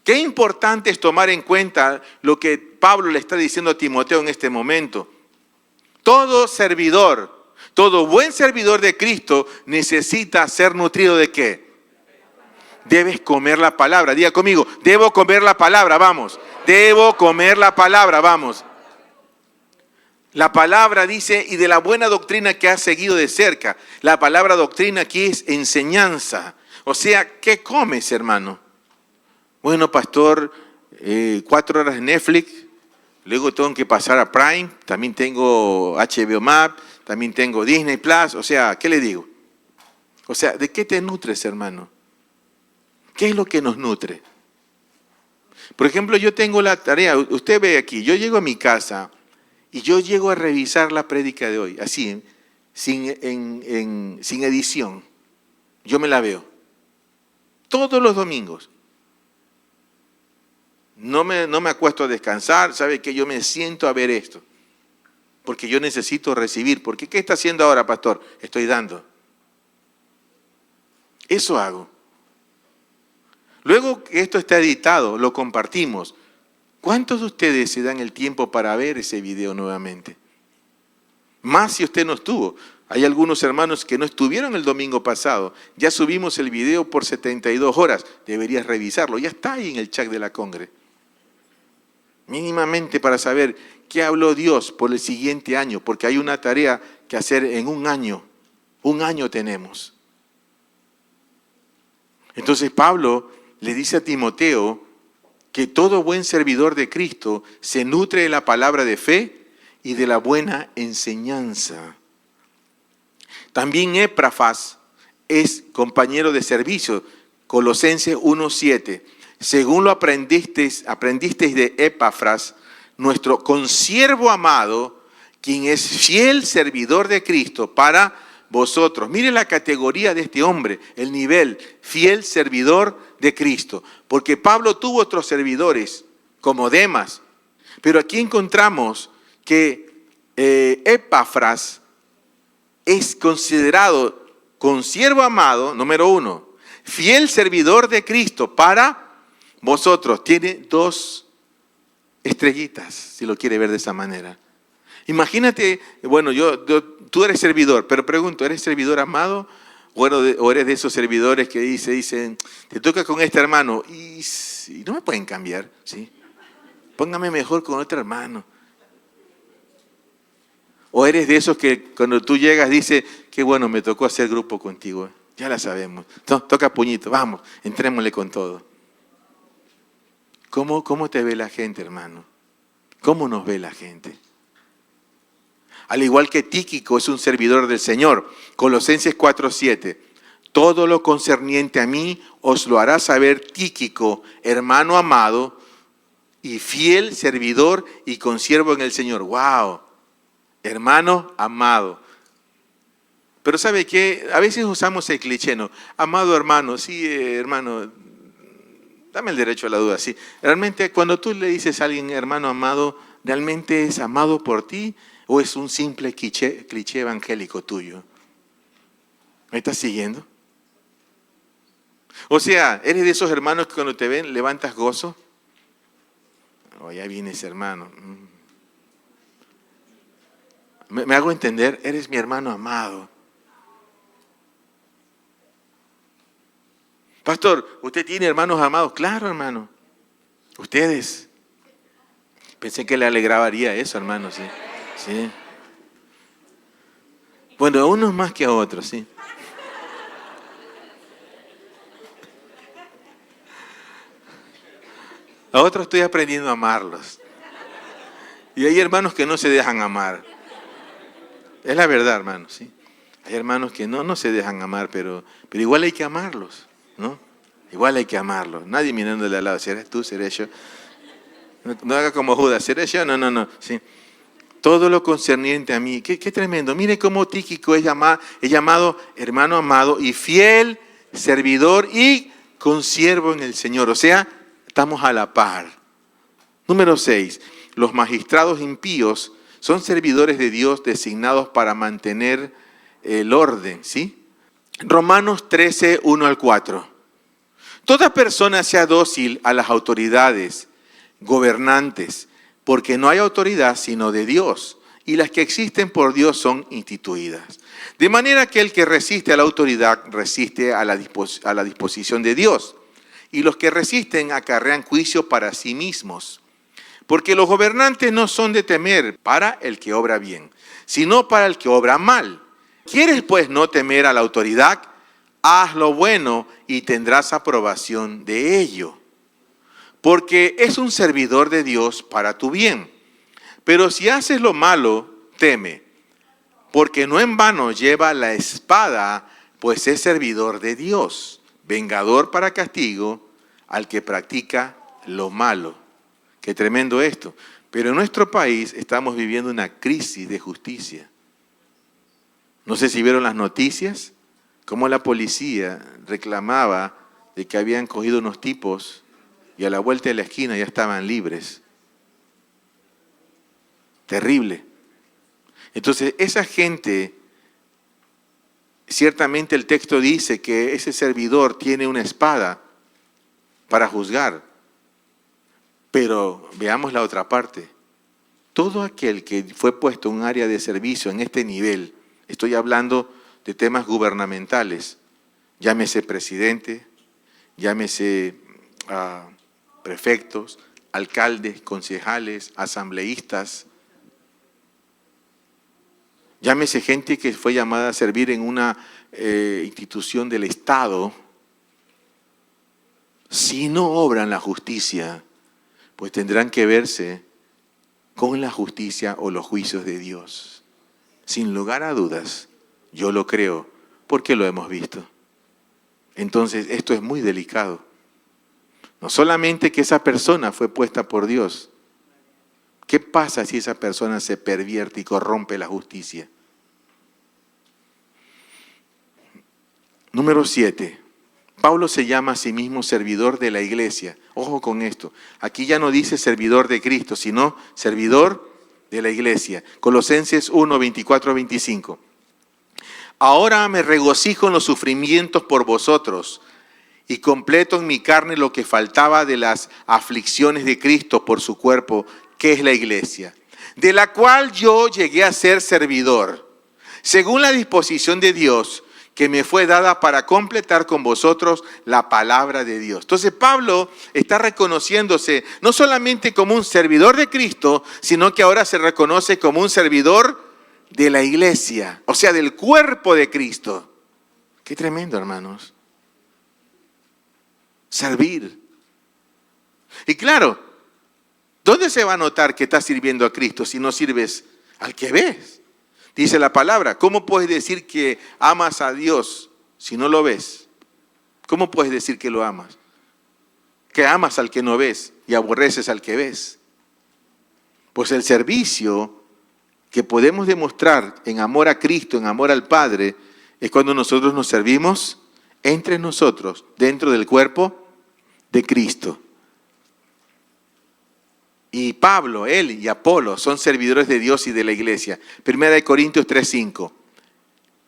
Qué importante es tomar en cuenta lo que Pablo le está diciendo a Timoteo en este momento. Todo servidor, todo buen servidor de Cristo necesita ser nutrido ¿de qué? Debes comer la palabra. Diga conmigo, debo comer la palabra, vamos. Debo comer la palabra, vamos. La palabra dice, y de la buena doctrina que has seguido de cerca. La palabra doctrina aquí es enseñanza. O sea, ¿qué comes, hermano? Bueno, pastor, 4 horas de Netflix, luego tengo que pasar a Prime, también tengo HBO Max, también tengo Disney Plus, o sea, ¿qué le digo? O sea, ¿de qué te nutres, hermano? ¿Qué es lo que nos nutre? Por ejemplo, yo tengo la tarea, usted ve aquí, yo llego a mi casa y yo llego a revisar la prédica de hoy, así, sin edición. Yo me la veo. Todos los domingos. No me acuesto a descansar, ¿sabe qué? Yo me siento a ver esto. Porque yo necesito recibir. Porque ¿qué está haciendo ahora, pastor? Estoy dando. Eso hago. Luego que esto está editado, lo compartimos. ¿Cuántos de ustedes se dan el tiempo para ver ese video nuevamente? Más si usted no estuvo. Hay algunos hermanos que no estuvieron el domingo pasado. Ya subimos el video por 72 horas. Deberías revisarlo. Ya está ahí en el chat de la Congre. Mínimamente para saber qué habló Dios por el siguiente año. Porque hay una tarea que hacer en un año. Un año tenemos. Entonces Pablo le dice a Timoteo que todo buen servidor de Cristo se nutre de la palabra de fe y de la buena enseñanza. También Epafras es compañero de servicio, Colosenses 1:7. Según lo aprendisteis de Epafras, nuestro consiervo amado, quien es fiel servidor de Cristo para vosotros. Mire la categoría de este hombre, el nivel, fiel servidor de Cristo. Porque Pablo tuvo otros servidores, como Demas. Pero aquí encontramos que Epafras es considerado consiervo amado, número 1, fiel servidor de Cristo para vosotros. Tiene 2 estrellitas, si lo quiere ver de esa manera. Imagínate, bueno, tú eres servidor, pero pregunto, ¿eres servidor amado? O eres de esos servidores que dicen, te toca con este hermano y no me pueden cambiar, ¿sí? Póngame mejor con otro hermano. O eres de esos que cuando tú llegas dice, qué bueno, me tocó hacer grupo contigo. Ya la sabemos. Toca puñito, vamos, entrémosle con todo. ¿Cómo te ve la gente, hermano? ¿Cómo nos ve la gente? Al igual que Tíquico es un servidor del Señor. Colosenses 4:7. Todo lo concerniente a mí os lo hará saber Tíquico, hermano amado y fiel servidor y consiervo en el Señor. ¡Wow! Hermano amado. Pero ¿sabe qué? A veces usamos el cliché, ¿no? Amado hermano, sí, hermano, dame el derecho a la duda, sí. Realmente cuando tú le dices a alguien hermano amado, ¿realmente es amado por ti o es un simple cliché evangélico tuyo? ¿Me estás siguiendo? O sea, ¿eres de esos hermanos que cuando te ven levantas gozo? Oh, ya viene ese hermano. ¿Me hago entender? Eres mi hermano amado. Pastor, ¿usted tiene hermanos amados? Claro, hermano. Ustedes. Pensé que le alegraría eso, hermano, sí. Sí. Bueno, a unos más que a otros, sí. A otros estoy aprendiendo a amarlos. Y hay hermanos que no se dejan amar. Es la verdad, hermano, sí. Hay hermanos que no se dejan amar, pero igual hay que amarlos, ¿no? Igual hay que amarlos. Nadie mirándole al lado, ¿serás tú, seré yo? No haga como Judas, ¿seré yo? No, sí. Todo lo concerniente a mí. Qué tremendo. Mire cómo Tíquico es llamado hermano amado y fiel servidor y consiervo en el Señor. O sea, estamos a la par. Número 6. Los magistrados impíos son servidores de Dios designados para mantener el orden, ¿sí? Romanos 13, 1 al 4. Toda persona sea dócil a las autoridades, gobernantes, porque no hay autoridad sino de Dios, y las que existen por Dios son instituidas. De manera que el que resiste a la autoridad resiste a la disposición de Dios, y los que resisten acarrean juicio para sí mismos. Porque los gobernantes no son de temer para el que obra bien, sino para el que obra mal. ¿Quieres pues no temer a la autoridad? Haz lo bueno y tendrás aprobación de ello. Porque es un servidor de Dios para tu bien. Pero si haces lo malo, teme, porque no en vano lleva la espada, pues es servidor de Dios, vengador para castigo al que practica lo malo. Qué tremendo esto. Pero en nuestro país estamos viviendo una crisis de justicia. No sé si vieron las noticias, cómo la policía reclamaba de que habían cogido unos tipos y a la vuelta de la esquina ya estaban libres. Terrible. Entonces, esa gente, ciertamente el texto dice que ese servidor tiene una espada para juzgar. Pero veamos la otra parte. Todo aquel que fue puesto en un área de servicio en este nivel, estoy hablando de temas gubernamentales, llámese presidente, llámese prefectos, alcaldes, concejales, asambleístas, llámese gente que fue llamada a servir en una institución del Estado, si no obran la justicia, pues tendrán que verse con la justicia o los juicios de Dios. Sin lugar a dudas, yo lo creo, porque lo hemos visto. Entonces, esto es muy delicado. No solamente que esa persona fue puesta por Dios. ¿Qué pasa si esa persona se pervierte y corrompe la justicia? Número 7. Pablo se llama a sí mismo servidor de la iglesia. Ojo con esto. Aquí ya no dice servidor de Cristo, sino servidor de la iglesia. Colosenses 1, 24 a 25. Ahora me regocijo en los sufrimientos por vosotros y completo en mi carne lo que faltaba de las aflicciones de Cristo por su cuerpo, que es la iglesia, de la cual yo llegué a ser servidor, según la disposición de Dios, que me fue dada para completar con vosotros la palabra de Dios. Entonces Pablo está reconociéndose no solamente como un servidor de Cristo, sino que ahora se reconoce como un servidor de la iglesia, o sea, del cuerpo de Cristo. Qué tremendo, hermanos. Servir. Y claro, ¿dónde se va a notar que estás sirviendo a Cristo si no sirves al que ves? Dice la palabra, ¿cómo puedes decir que amas a Dios si no lo ves? ¿Cómo puedes decir que lo amas? Que amas al que no ves y aborreces al que ves. Pues el servicio que podemos demostrar en amor a Cristo, en amor al Padre, es cuando nosotros nos servimos entre nosotros, dentro del cuerpo de Cristo. Y Pablo, él y Apolo son servidores de Dios y de la iglesia. 1 Corintios 3:5.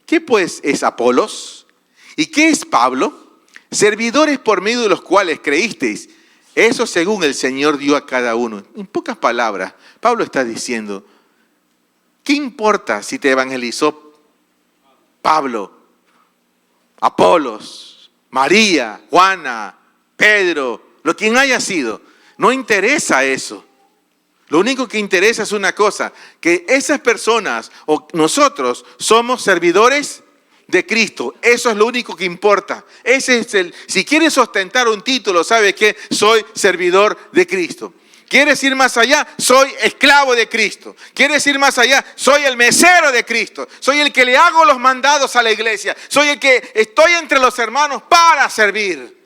¿Qué pues es Apolos? ¿Y qué es Pablo? Servidores por medio de los cuales creísteis. Eso según el Señor dio a cada uno. En pocas palabras, Pablo está diciendo, ¿qué importa si te evangelizó Pablo, Apolos, María, Juana, Pedro, lo quien haya sido? No interesa eso. Lo único que interesa es una cosa, que esas personas o nosotros somos servidores de Cristo. Eso es lo único que importa. Si quieres ostentar un título, ¿sabes qué? Soy servidor de Cristo. ¿Quieres ir más allá? Soy esclavo de Cristo. ¿Quieres ir más allá? Soy el mesero de Cristo. Soy el que le hago los mandados a la iglesia. Soy el que estoy entre los hermanos para servir.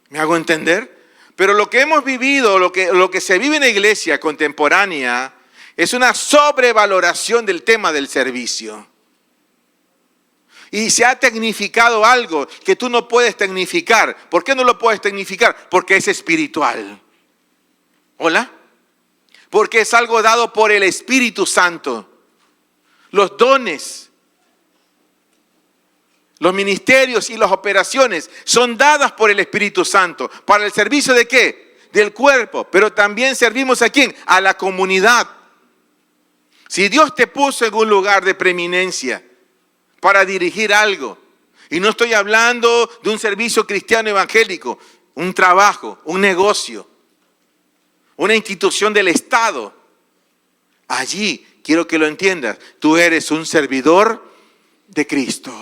¿Me hago entender? Pero lo que hemos vivido, lo que se vive en la iglesia contemporánea, es una sobrevaloración del tema del servicio. Y se ha tecnificado algo que tú no puedes tecnificar. ¿Por qué no lo puedes tecnificar? Porque es espiritual. ¿Hola? Porque es algo dado por el Espíritu Santo. Los dones, los ministerios y las operaciones son dadas por el Espíritu Santo. ¿Para el servicio de qué? Del cuerpo. Pero también servimos ¿a quién? A la comunidad. Si Dios te puso en un lugar de preeminencia para dirigir algo, y no estoy hablando de un servicio cristiano evangélico, un trabajo, un negocio, una institución del Estado, allí, quiero que lo entiendas, tú eres un servidor de Cristo.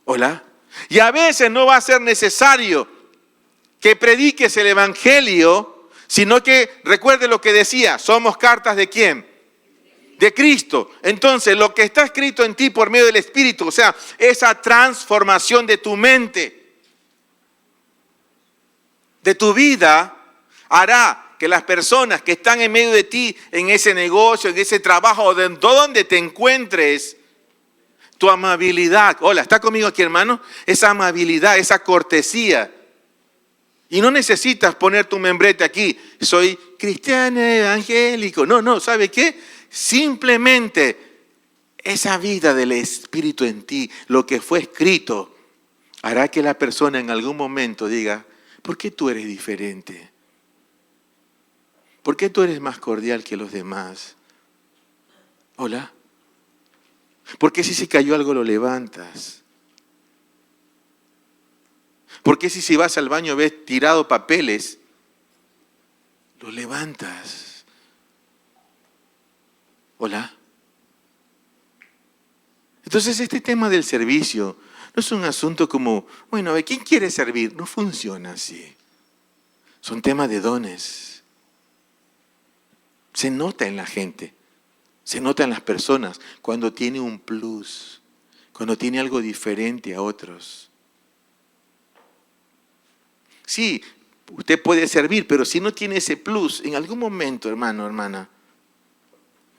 ¿Hola? Y a veces no va a ser necesario que prediques el Evangelio, sino que recuerde lo que decía, somos cartas ¿de quién? De Cristo. Entonces, lo que está escrito en ti por medio del Espíritu, o sea, esa transformación de tu mente, de tu vida, hará que las personas que están en medio de ti, en ese negocio, en ese trabajo, o de donde te encuentres, tu amabilidad, hola, ¿está conmigo aquí, hermano? Esa amabilidad, esa cortesía. Y no necesitas poner tu membrete aquí, soy cristiano evangélico. No, ¿sabe qué? Simplemente esa vida del Espíritu en ti, lo que fue escrito, hará que la persona en algún momento diga, ¿por qué tú eres diferente? ¿Por qué tú eres más cordial que los demás? Hola. ¿Por qué si se cayó algo lo levantas? ¿Por qué si vas al baño ves tirado papeles, lo levantas? Hola. Entonces este tema del servicio no es un asunto como, bueno, a ver, ¿quién quiere servir? No funciona así. Son temas de dones. Se nota en la gente, se nota en las personas cuando tiene un plus, cuando tiene algo diferente a otros. Sí, usted puede servir, pero si no tiene ese plus, en algún momento, hermano, hermana,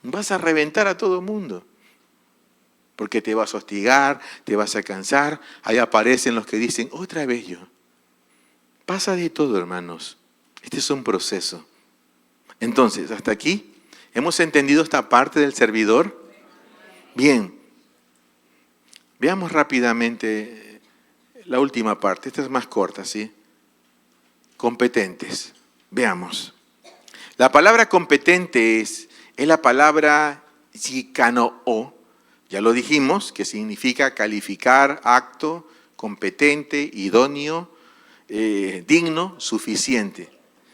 vas a reventar a todo el mundo. Porque te vas a hostigar, te vas a cansar. Ahí aparecen los que dicen, otra vez yo. Pasa de todo, hermanos. Este es un proceso. Entonces, hasta aquí, ¿hemos entendido esta parte del servidor? Bien. Veamos rápidamente la última parte. Esta es más corta, ¿sí? Competentes. Veamos. La palabra competente es la palabra yikanoo. Ya lo dijimos, que significa calificar, apto, competente, idóneo, digno, suficiente.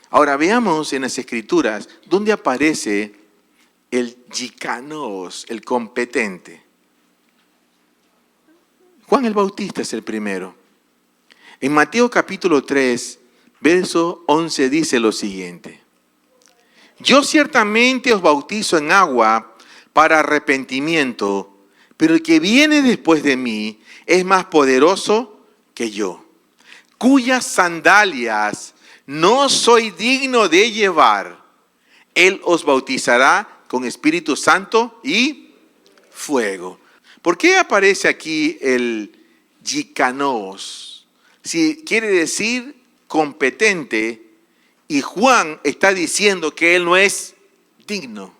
Ahora veamos en las Escrituras dónde aparece el yikanos, el competente. Juan el Bautista es el primero. En Mateo capítulo 3, verso 11 dice lo siguiente: yo ciertamente os bautizo en agua para arrepentimiento, pero el que viene después de mí es más poderoso que yo, cuyas sandalias no soy digno de llevar. Él os bautizará con Espíritu Santo y fuego. ¿Por qué aparece aquí el yikanos? Si quiere decir competente, y Juan está diciendo que él no es digno.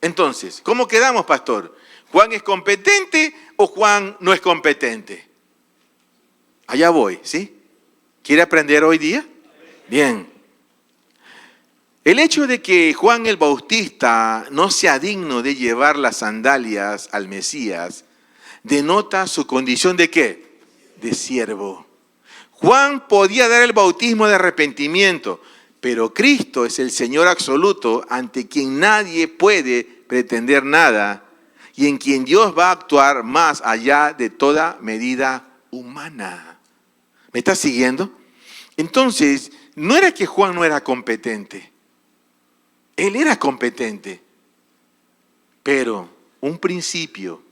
Entonces, ¿cómo quedamos, pastor? ¿Juan es competente o Juan no es competente? Allá voy, ¿sí? ¿Quiere aprender hoy día? Bien. El hecho de que Juan el Bautista no sea digno de llevar las sandalias al Mesías denota su condición de ¿qué? De siervo. Juan podía dar el bautismo de arrepentimiento, pero Cristo es el Señor absoluto ante quien nadie puede pretender nada y en quien Dios va a actuar más allá de toda medida humana. ¿Me estás siguiendo? Entonces, no era que Juan no era competente. Él era competente. Pero un principio,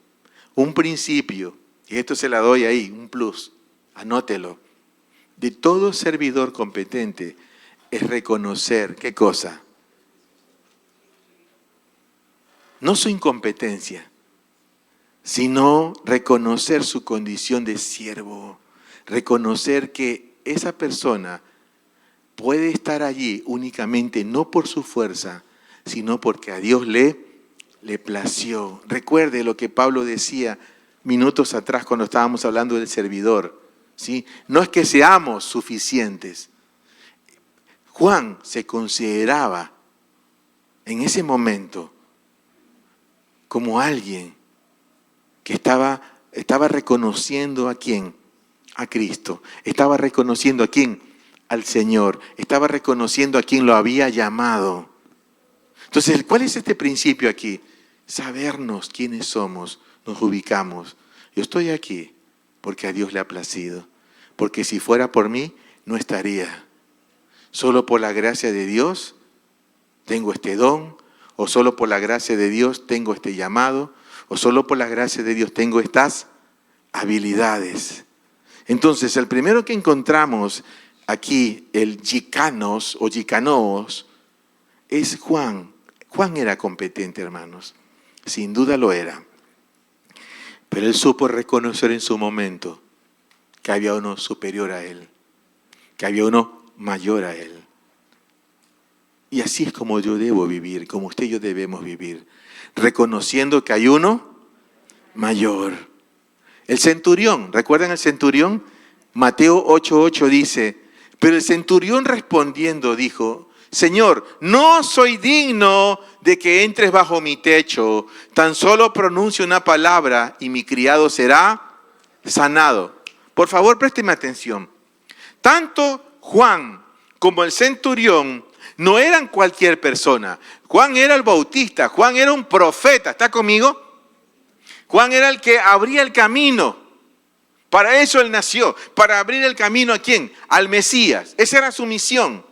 y esto se la doy ahí, un plus, anótelo, de todo servidor competente es reconocer, ¿qué cosa? No su incompetencia, sino reconocer su condición de siervo, reconocer que esa persona puede estar allí únicamente no por su fuerza, sino porque a Dios le plació. Recuerde lo que Pablo decía minutos atrás cuando estábamos hablando del servidor, ¿sí? No es que seamos suficientes. Juan se consideraba en ese momento como alguien que estaba reconociendo ¿a quién? A Cristo. Estaba reconociendo ¿a quién? Al Señor. Estaba reconociendo a quien lo había llamado. Entonces, ¿cuál es este principio aquí? Sabernos quiénes somos, nos ubicamos. Yo estoy aquí porque a Dios le ha placido. Porque si fuera por mí, no estaría. Solo por la gracia de Dios tengo este don, o solo por la gracia de Dios tengo este llamado, o solo por la gracia de Dios tengo estas habilidades. Entonces, el primero que encontramos aquí, el yikanos o yikanos, es Juan. Juan era competente, hermanos. Sin duda lo era. Pero él supo reconocer en su momento que había uno superior a él, que había uno mayor a él. Y así es como yo debo vivir, como usted y yo debemos vivir, reconociendo que hay uno mayor. El centurión, ¿recuerdan el centurión? Mateo 8:8 dice, pero el centurión respondiendo dijo, Señor, no soy digno de que entres bajo mi techo, tan solo pronuncie una palabra y mi criado será sanado. Por favor, présteme atención. Tanto Juan como el centurión no eran cualquier persona. Juan era el Bautista, Juan era un profeta, ¿está conmigo? Juan era el que abría el camino. Para eso él nació, para abrir el camino ¿a quién? Al Mesías. Esa era su misión.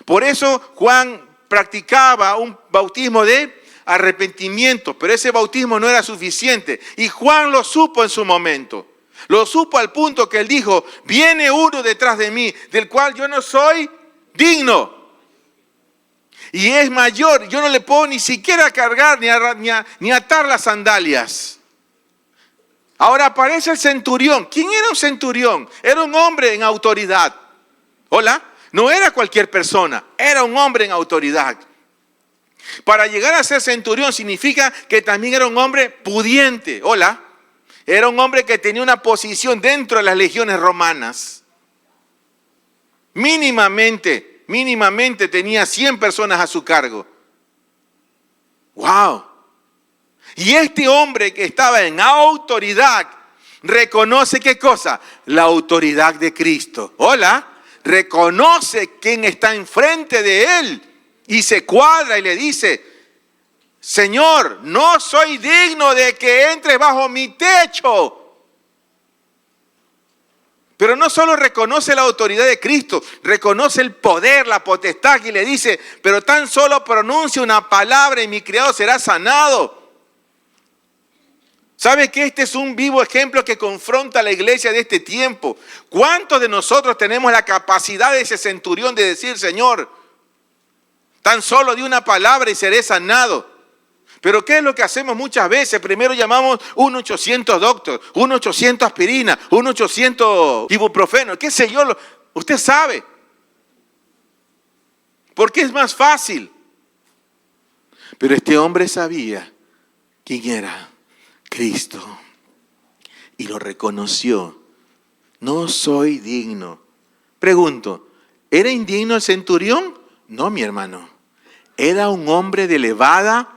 Por eso Juan practicaba un bautismo de arrepentimiento, pero ese bautismo no era suficiente. Y Juan lo supo en su momento. Lo supo al punto que él dijo, viene uno detrás de mí, del cual yo no soy digno. Y es mayor, yo no le puedo ni siquiera cargar ni atar las sandalias. Ahora aparece el centurión. ¿Quién era un centurión? Era un hombre en autoridad. ¿Hola? No era cualquier persona, era un hombre en autoridad. Para llegar a ser centurión significa que también era un hombre pudiente. ¿Hola? Era un hombre que tenía una posición dentro de las legiones romanas. Mínimamente mínimamente tenía 100 personas a su cargo. ¡Wow! Y este hombre que estaba en autoridad, reconoce ¿qué cosa? La autoridad de Cristo. Hola, reconoce quién está enfrente de él y se cuadra y le dice: Señor, no soy digno de que entres bajo mi techo. Pero no solo reconoce la autoridad de Cristo, reconoce el poder, la potestad, y le dice: pero tan solo pronuncia una palabra y mi criado será sanado. ¿Sabe que este es un vivo ejemplo que confronta a la iglesia de este tiempo? ¿Cuántos de nosotros tenemos la capacidad de ese centurión de decir: Señor, tan solo di una palabra y seré sanado? Pero ¿qué es lo que hacemos muchas veces? Primero llamamos 1-800 doctor, 1-800 aspirina, 1-800 ibuprofeno, qué sé yo. Usted sabe. Porque es más fácil. Pero este hombre sabía quién era Cristo. Y lo reconoció. No soy digno. Pregunto, ¿era indigno el centurión? No, mi hermano. Era un hombre de elevada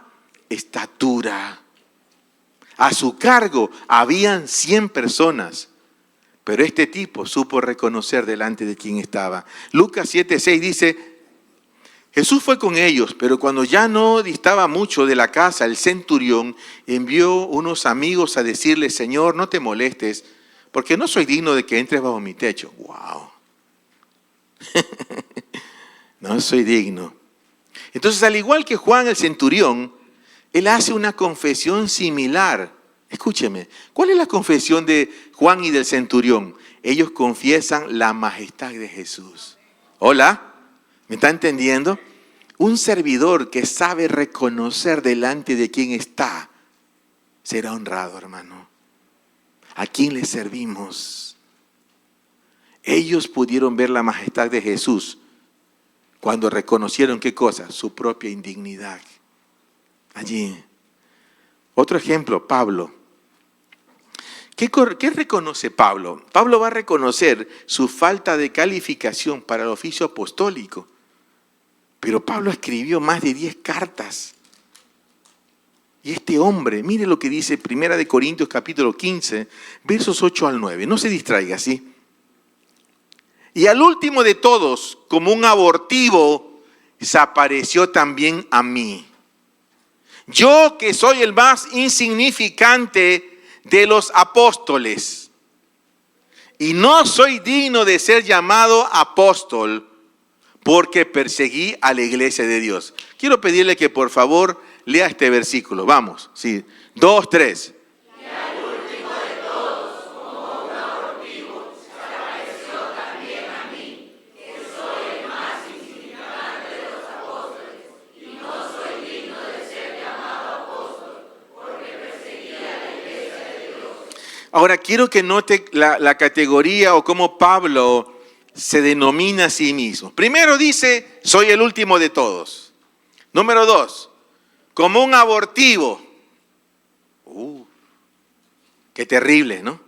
estatura. A su cargo habían 100 personas, pero este tipo supo reconocer delante de quién estaba. Lucas 7:6 dice: Jesús fue con ellos, pero cuando ya no distaba mucho de la casa, el centurión envió unos amigos a decirle: Señor, no te molestes, porque no soy digno de que entres bajo mi techo. ¡Wow! No soy digno. Entonces, al igual que Juan el centurión, él hace una confesión similar. Escúcheme, ¿cuál es la confesión de Juan y del centurión? Ellos confiesan la majestad de Jesús. ¿Hola? ¿Me está entendiendo? Un servidor que sabe reconocer delante de quién está será honrado, hermano. ¿A quién le servimos? Ellos pudieron ver la majestad de Jesús cuando reconocieron ¿qué cosa? Su propia indignidad. Allí. Otro ejemplo, Pablo. ¿Qué reconoce Pablo? Pablo va a reconocer su falta de calificación para el oficio apostólico. Pero Pablo escribió más de 10 cartas. Y este hombre, mire lo que dice 1 Corintios capítulo 15, versos 8 al 9. No se distraiga, ¿sí? Y al último de todos, como un abortivo, se apareció también a mí. Yo que soy el más insignificante de los apóstoles y no soy digno de ser llamado apóstol porque perseguí a la iglesia de Dios. Quiero pedirle que por favor lea este versículo. Vamos, sí, 2, 3. Ahora quiero que note la categoría o cómo Pablo se denomina a sí mismo. Primero dice: soy el último de todos. Número 2, como un abortivo. Qué terrible, ¿no?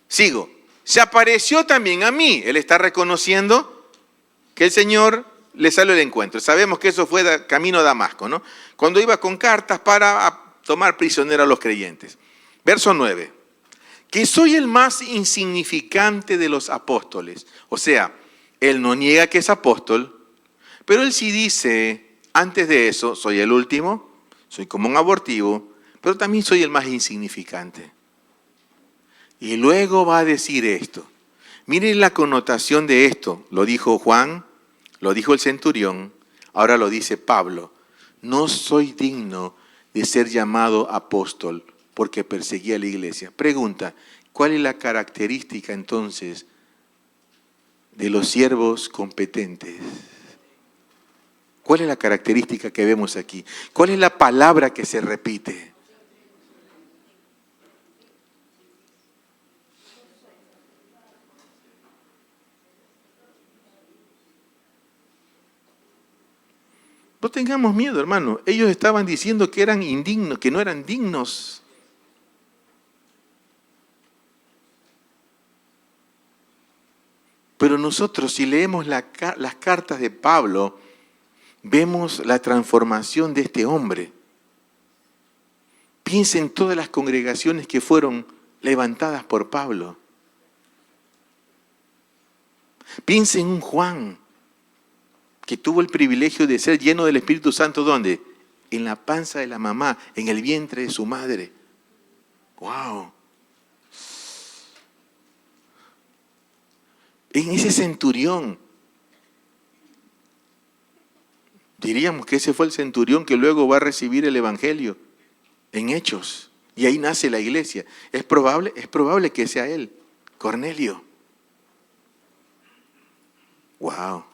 Sigo. Se apareció también a mí. Él está reconociendo que el Señor le salió al encuentro. Sabemos que eso fue camino a Damasco, ¿no? Cuando iba con cartas para tomar prisionero a los creyentes. Verso 9. Que soy el más insignificante de los apóstoles. O sea, él no niega que es apóstol, pero él sí dice, antes de eso, soy el último, soy como un abortivo, pero también soy el más insignificante. Y luego va a decir esto. Miren la connotación de esto. Lo dijo Juan, lo dijo el centurión, ahora lo dice Pablo. No soy digno de ser llamado apóstol porque perseguía a la iglesia. Pregunta, ¿cuál es la característica entonces de los siervos competentes? ¿Cuál es la característica que vemos aquí? ¿Cuál es la palabra que se repite? No tengamos miedo, hermano. Ellos estaban diciendo que eran indignos, que no eran dignos. Pero nosotros, si leemos las cartas de Pablo, vemos la transformación de este hombre. Piensa en todas las congregaciones que fueron levantadas por Pablo. Piensa en un Juan que tuvo el privilegio de ser lleno del Espíritu Santo, ¿dónde? En la panza de la mamá, en el vientre de su madre. ¡Wow! En ese centurión. Diríamos que ese fue el centurión que luego va a recibir el Evangelio en Hechos. Y ahí nace la iglesia. Es probable que sea él, Cornelio. ¡Wow!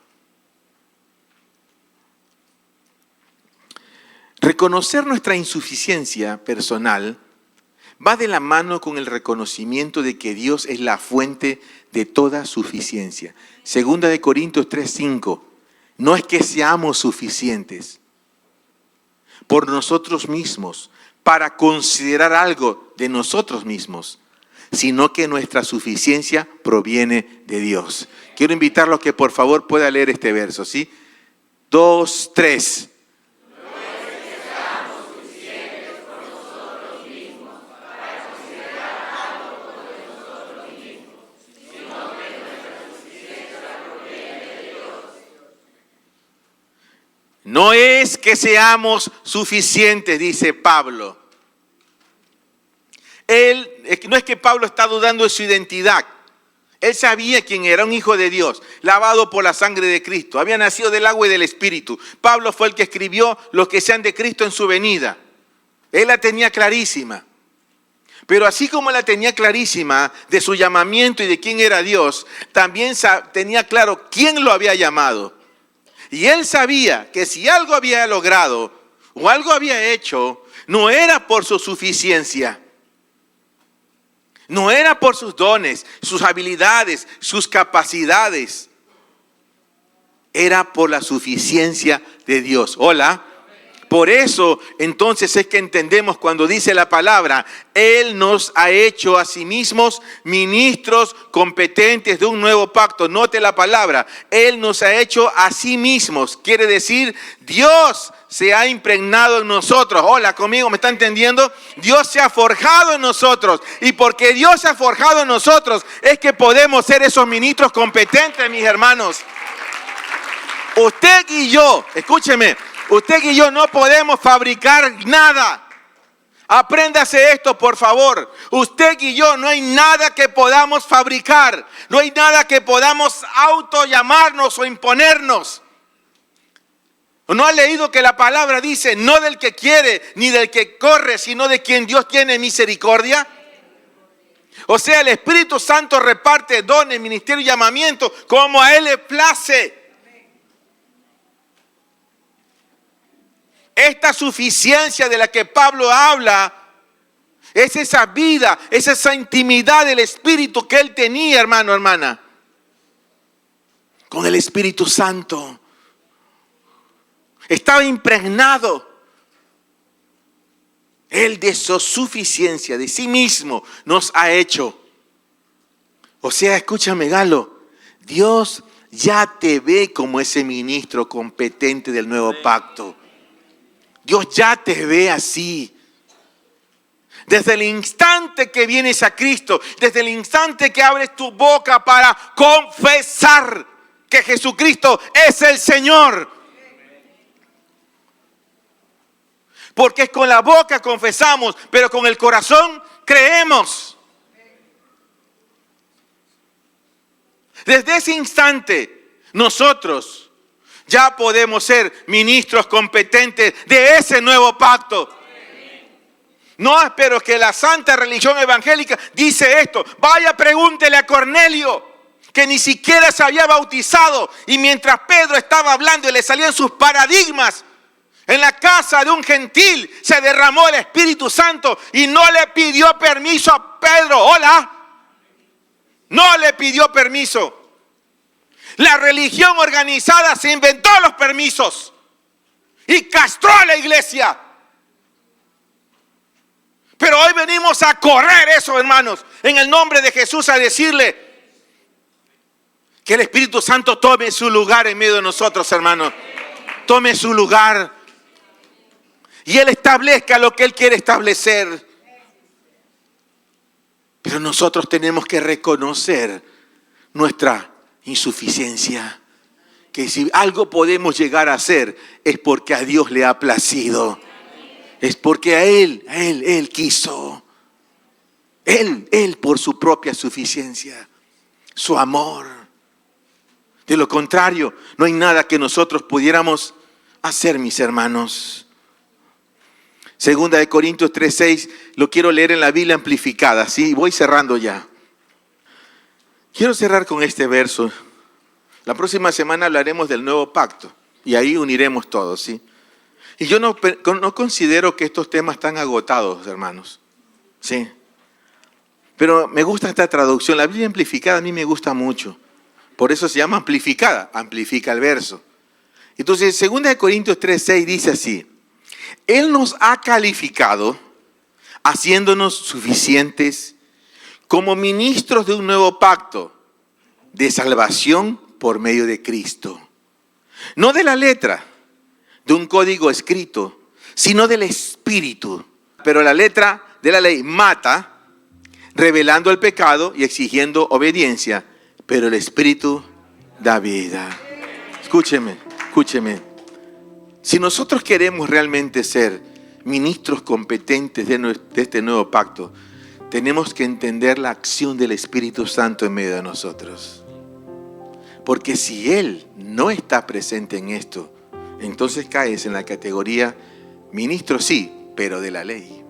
Reconocer nuestra insuficiencia personal va de la mano con el reconocimiento de que Dios es la fuente de toda suficiencia. Segunda de Corintios 3:5. No es que seamos suficientes por nosotros mismos para considerar algo de nosotros mismos, sino que nuestra suficiencia proviene de Dios. Quiero invitarlos a que por favor pueda leer este verso, ¿sí? 2, 3. No es que seamos suficientes, dice Pablo. No es que Pablo está dudando de su identidad. Él sabía quién era, un hijo de Dios, lavado por la sangre de Cristo. Había nacido del agua y del Espíritu. Pablo fue el que escribió los que sean de Cristo en su venida. Él la tenía clarísima. Pero así como la tenía clarísima de su llamamiento y de quién era Dios, también tenía claro quién lo había llamado. Y él sabía que si algo había logrado o algo había hecho, no era por su suficiencia, no era por sus dones, sus habilidades, sus capacidades. Era por la suficiencia de Dios. Hola. Por eso, entonces, es que entendemos cuando dice la palabra, Él nos ha hecho a sí mismos ministros competentes de un nuevo pacto. Note la palabra, Él nos ha hecho a sí mismos. Quiere decir, Dios se ha impregnado en nosotros. Hola, conmigo, ¿me está entendiendo? Dios se ha forjado en nosotros. Y porque Dios se ha forjado en nosotros, es que podemos ser esos ministros competentes, mis hermanos. Usted y yo, escúcheme, usted y yo no podemos fabricar nada. Apréndase esto, por favor. Usted y yo no hay nada que podamos fabricar. No hay nada que podamos autollamarnos o imponernos. ¿No ha leído que la palabra dice, no del que quiere ni del que corre, sino de quien Dios tiene misericordia? O sea, el Espíritu Santo reparte dones, ministerio y llamamiento como a Él le place. Esta suficiencia de la que Pablo habla es esa vida, es esa intimidad del Espíritu que él tenía, hermano, hermana, con el Espíritu Santo. Estaba impregnado él de su suficiencia, de sí mismo nos ha hecho. O sea, escúchame, Galo, Dios ya te ve como ese ministro competente del nuevo pacto. Dios ya te ve así. Desde el instante que vienes a Cristo, desde el instante que abres tu boca para confesar que Jesucristo es el Señor. Porque es con la boca confesamos, pero con el corazón creemos. Desde ese instante, nosotros ya podemos ser ministros competentes de ese nuevo pacto. No, pero que la santa religión evangélica dice esto. Vaya, pregúntele a Cornelio, que ni siquiera se había bautizado. Y mientras Pedro estaba hablando y le salían sus paradigmas, en la casa de un gentil se derramó el Espíritu Santo y no le pidió permiso a Pedro. Hola. No le pidió permiso. La religión organizada se inventó los permisos y castró a la iglesia. Pero hoy venimos a correr eso, hermanos, en el nombre de Jesús, a decirle Que el Espíritu Santo tome su lugar en medio de nosotros, hermanos. Tome su lugar. Y Él establezca lo que Él quiere establecer. Pero nosotros tenemos que reconocer nuestra insuficiencia. Que si algo podemos llegar a hacer es porque a Dios le ha placido. Es porque a Él quiso. Él por su propia suficiencia. Su amor. De lo contrario, no hay nada que nosotros pudiéramos hacer, mis hermanos. Segunda de Corintios 3:6, lo quiero leer en la Biblia amplificada, ¿sí? Voy cerrando ya. Quiero cerrar con este verso. La próxima semana hablaremos del nuevo pacto y ahí uniremos todos, ¿sí? Y yo no considero que estos temas están agotados, hermanos, ¿sí? Pero me gusta esta traducción. La Biblia amplificada a mí me gusta mucho. Por eso se llama amplificada, amplifica el verso. Entonces, 2 Corintios 3:6 dice así: Él nos ha calificado, haciéndonos suficientes como ministros de un nuevo pacto de salvación por medio de Cristo. No de la letra, de un código escrito, sino del Espíritu. Pero la letra de la ley mata, revelando el pecado y exigiendo obediencia. Pero el Espíritu da vida. Escúcheme. Si nosotros queremos realmente ser ministros competentes de este nuevo pacto, tenemos que entender la acción del Espíritu Santo en medio de nosotros. Porque si Él no está presente en esto, entonces caes en la categoría ministro sí, pero de la ley.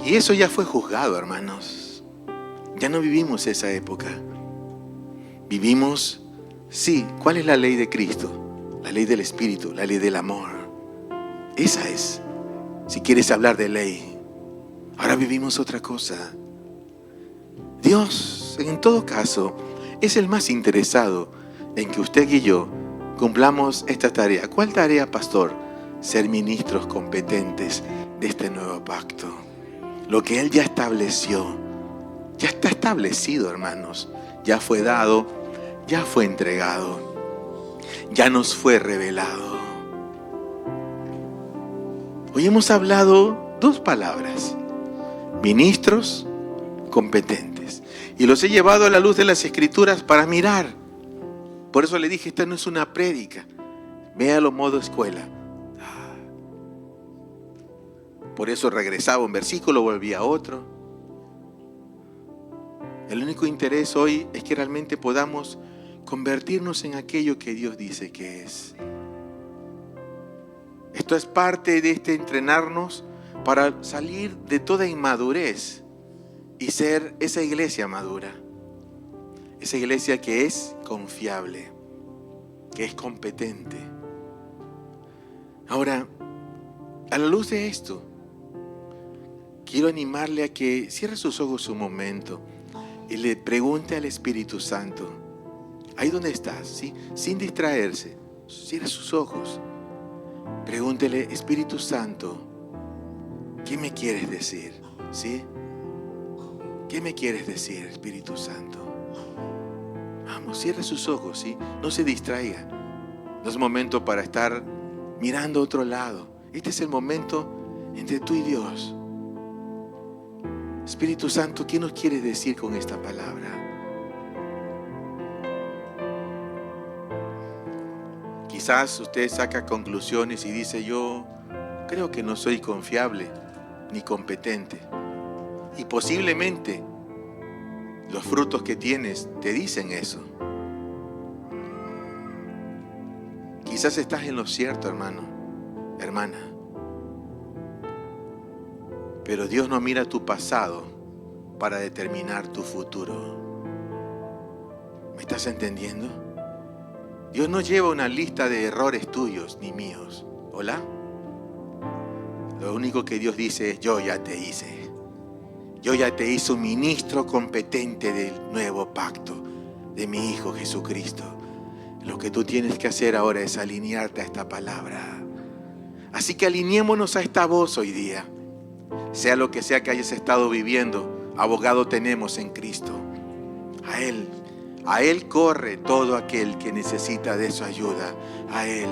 Y eso ya fue juzgado, hermanos. Ya no vivimos esa época. Vivimos, sí, ¿cuál es la ley de Cristo? La ley del Espíritu, la ley del amor. Esa es, si quieres hablar de ley. Ahora vivimos otra cosa. Dios, en todo caso, es el más interesado en que usted y yo cumplamos esta tarea. ¿Cuál tarea, pastor? Ser ministros competentes de este nuevo pacto. Lo que Él ya estableció, ya está establecido, hermanos. Ya fue dado, ya fue entregado, ya nos fue revelado. Hoy hemos hablado dos palabras: ministros competentes. Y los he llevado a la luz de las Escrituras para mirar. Por eso le dije, esta no es una prédica. Véalo modo escuela. Por eso regresaba un versículo, volvía a otro. El único interés hoy es que realmente podamos convertirnos en aquello que Dios dice que es. Esto es parte de este entrenarnos para salir de toda inmadurez y ser esa iglesia madura. Esa iglesia que es confiable, que es competente. Ahora, a la luz de esto, quiero animarle a que cierre sus ojos un momento y le pregunte al Espíritu Santo, ahí donde estás, ¿sí? Sin distraerse, cierre sus ojos. Pregúntele: Espíritu Santo, ¿qué me quieres decir? ¿Sí? ¿Qué me quieres decir, Espíritu Santo? Vamos, cierre sus ojos, ¿sí? No se distraiga. No es momento para estar mirando a otro lado. Este es el momento entre tú y Dios. Espíritu Santo, ¿qué nos quieres decir con esta palabra? Quizás usted saca conclusiones y dice: yo creo que no soy confiable ni competente. Y posiblemente los frutos que tienes te dicen eso. Quizás estás en lo cierto, hermano, hermana. Pero Dios no mira tu pasado para determinar tu futuro. ¿Me estás entendiendo? Dios no lleva una lista de errores tuyos ni míos. ¿Hola? Lo único que Dios dice es: yo ya te hice. Yo ya te hice un ministro competente del nuevo pacto de mi Hijo Jesucristo. Lo que tú tienes que hacer ahora es alinearte a esta palabra. Así que alineémonos a esta voz hoy día. Sea lo que sea que hayas estado viviendo, abogado tenemos en Cristo. A Él A Él corre todo aquel que necesita de su ayuda, a Él.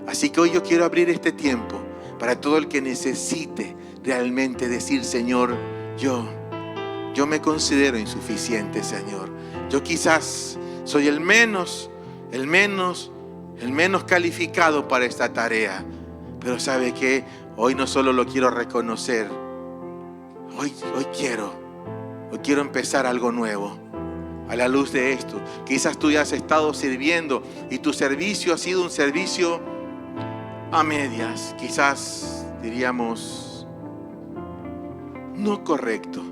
Así que hoy yo quiero abrir este tiempo para todo el que necesite realmente decir: Señor, yo me considero insuficiente, Señor. Yo quizás soy el menos calificado para esta tarea. Pero ¿sabe qué? Hoy no solo lo quiero reconocer. Hoy quiero empezar algo nuevo. A la luz de esto, quizás tú ya has estado sirviendo y tu servicio ha sido un servicio a medias. Quizás diríamos no correcto.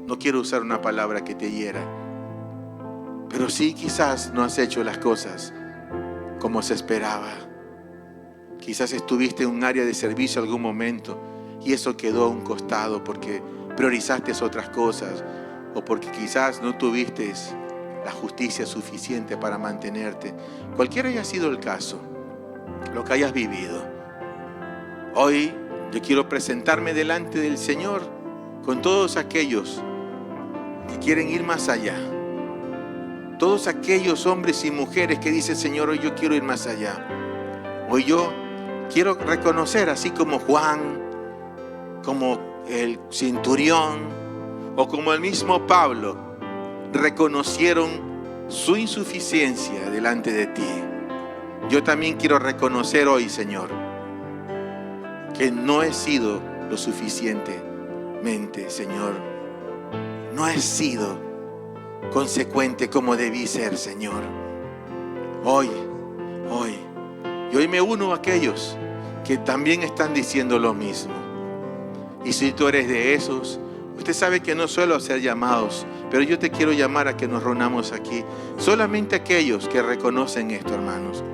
No quiero usar una palabra que te hiera. Pero sí, quizás no has hecho las cosas como se esperaba. Quizás estuviste en un área de servicio algún momento y eso quedó a un costado porque priorizaste otras cosas o porque quizás no tuviste la justicia suficiente para mantenerte. Cualquiera haya sido el caso, lo que hayas vivido, hoy yo quiero presentarme delante del Señor con todos aquellos que quieren ir más allá. Todos aquellos hombres y mujeres que dicen: Señor, hoy yo quiero ir más allá. Hoy yo quiero reconocer, así como Juan, como el centurión o como el mismo Pablo, reconocieron su insuficiencia delante de ti. Yo también quiero reconocer hoy, Señor, que no he sido lo suficientemente, Señor. No he sido consecuente como debí ser, Señor. Hoy me uno a aquellos que también están diciendo lo mismo. Y si tú eres de esos, usted sabe que no suelo hacer llamados, pero yo te quiero llamar a que nos reunamos aquí. Solamente aquellos que reconocen esto, hermanos.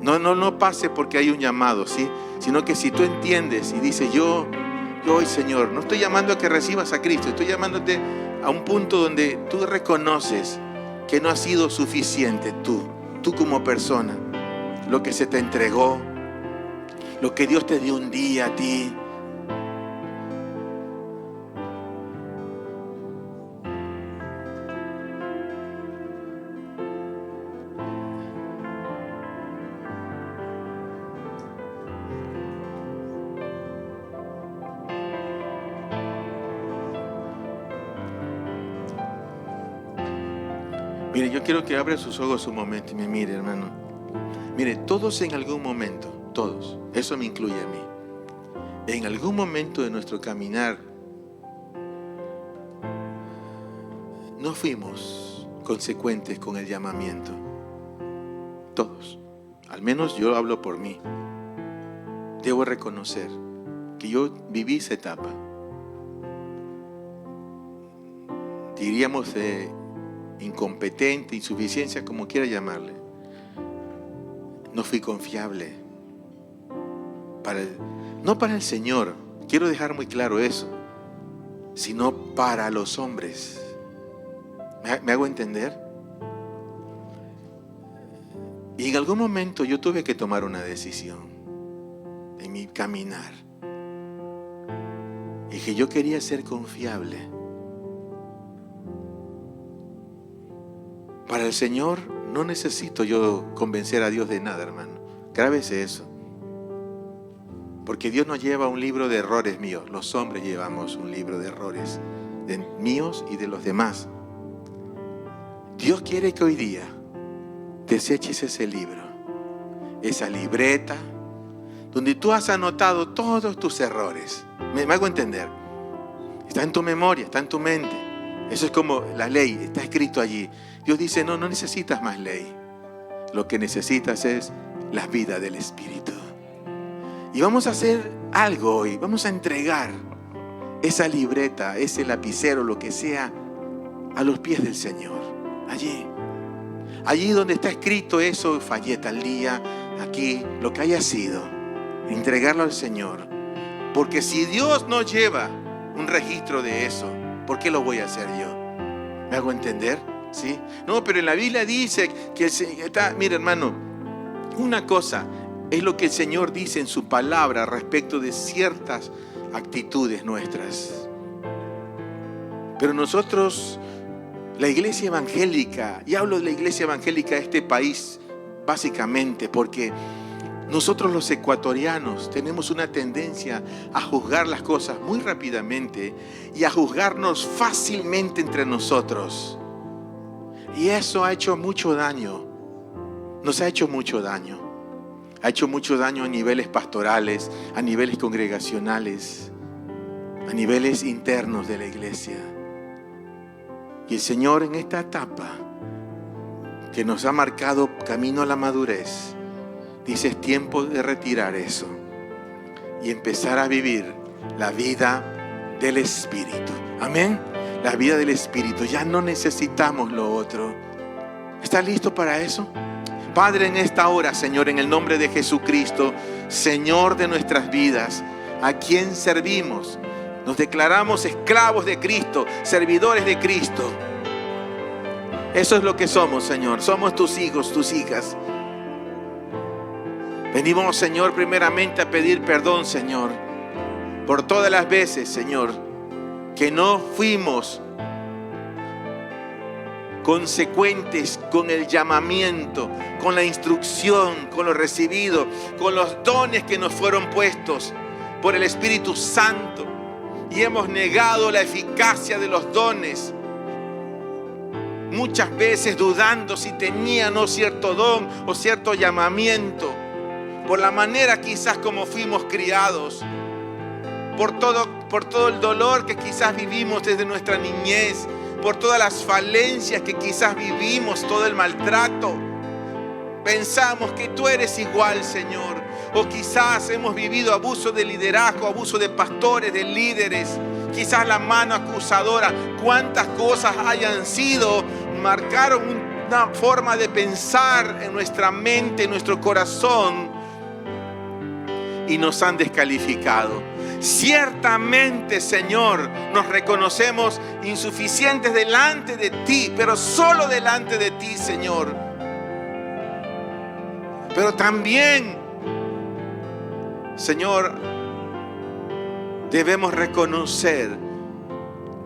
No pase porque hay un llamado, ¿sí? Sino que si tú entiendes y dices: yo hoy, Señor, no estoy llamando a que recibas a Cristo, estoy llamándote a un punto donde tú reconoces que no has sido suficiente tú como persona, lo que se te entregó, lo que Dios te dio un día a ti. Mire, yo quiero que abra sus ojos un momento y me mire, hermano. Mire, todos en algún momento, todos, eso me incluye a mí, en algún momento de nuestro caminar no fuimos consecuentes con el llamamiento. Todos, al menos yo hablo por mí. Debo reconocer que yo viví esa etapa. Diríamos de incompetente, insuficiencia, como quiera llamarle. No fui confiable no para el Señor, quiero dejar muy claro eso, sino para los hombres. ¿Me hago entender? Y en algún momento yo tuve que tomar una decisión en mi caminar. Y que yo quería ser confiable. Para el Señor no necesito yo convencer a Dios de nada, hermano. Grábese eso. Porque Dios no lleva un libro de errores míos. Los hombres llevamos un libro de errores míos y de los demás. Dios quiere que hoy día deseches ese libro, esa libreta, donde tú has anotado todos tus errores. ¿Me hago entender? Está en tu memoria, está en tu mente. Eso es como la ley, está escrito allí. Dios dice: no necesitas más ley. Lo que necesitas es la vida del Espíritu. Y vamos a hacer algo hoy. Vamos a entregar esa libreta, ese lapicero, lo que sea, a los pies del Señor. Allí donde está escrito eso, fallé tal día, aquí, lo que haya sido. Entregarlo al Señor. Porque si Dios no lleva un registro de eso, ¿por qué lo voy a hacer yo? ¿Me hago entender? ¿Sí? No, pero en la Biblia dice que el Señor está... Mira, hermano, una cosa es lo que el Señor dice en su palabra respecto de ciertas actitudes nuestras. Pero nosotros La iglesia evangélica, y hablo de la iglesia evangélica de este país básicamente porque nosotros los ecuatorianos tenemos una tendencia a juzgar las cosas muy rápidamente y a juzgarnos fácilmente entre nosotros. Y eso ha hecho mucho daño, nos ha hecho mucho daño. Ha hecho mucho daño a niveles pastorales, a niveles congregacionales, a niveles internos de la iglesia. Y el Señor en esta etapa que nos ha marcado camino a la madurez, dice: es tiempo de retirar eso y empezar a vivir la vida del Espíritu. Amén. La vida del Espíritu. Ya no necesitamos lo otro. ¿Estás listo para eso? Padre, en esta hora, Señor, en el nombre de Jesucristo, Señor de nuestras vidas, ¿a quién servimos? Nos declaramos esclavos de Cristo, servidores de Cristo. Eso es lo que somos, Señor. Somos tus hijos, tus hijas. Venimos, Señor, primeramente a pedir perdón, Señor, por todas las veces, Señor, que no fuimos consecuentes con el llamamiento, con la instrucción, con lo recibido, con los dones que nos fueron puestos por el Espíritu Santo, y hemos negado la eficacia de los dones, muchas veces dudando si tenía o no cierto don o cierto llamamiento, por la manera quizás como fuimos criados, por todo el dolor que quizás vivimos desde nuestra niñez, por todas las falencias que quizás vivimos, todo el maltrato. Pensamos que tú eres igual, Señor. O quizás hemos vivido abuso de liderazgo, abuso de pastores, de líderes. Quizás la mano acusadora. Cuántas cosas hayan sido, marcaron una forma de pensar en nuestra mente, en nuestro corazón, y nos han descalificado. Ciertamente, Señor, nos reconocemos insuficientes delante de ti, pero solo delante de ti, Señor. Pero también, Señor, debemos reconocer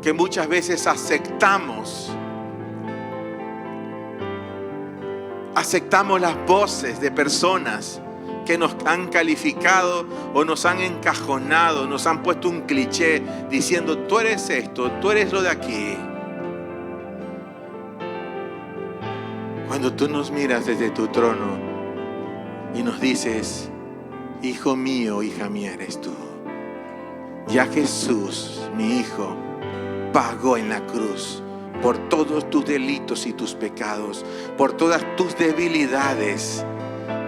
que muchas veces aceptamos las voces de personas que nos han calificado o nos han encajonado, nos han puesto un cliché diciendo: tú eres esto, tú eres lo de aquí. Cuando tú nos miras desde tu trono y nos dices: hijo mío, hija mía eres tú. Ya Jesús, mi hijo, pagó en la cruz por todos tus delitos y tus pecados, por todas tus debilidades,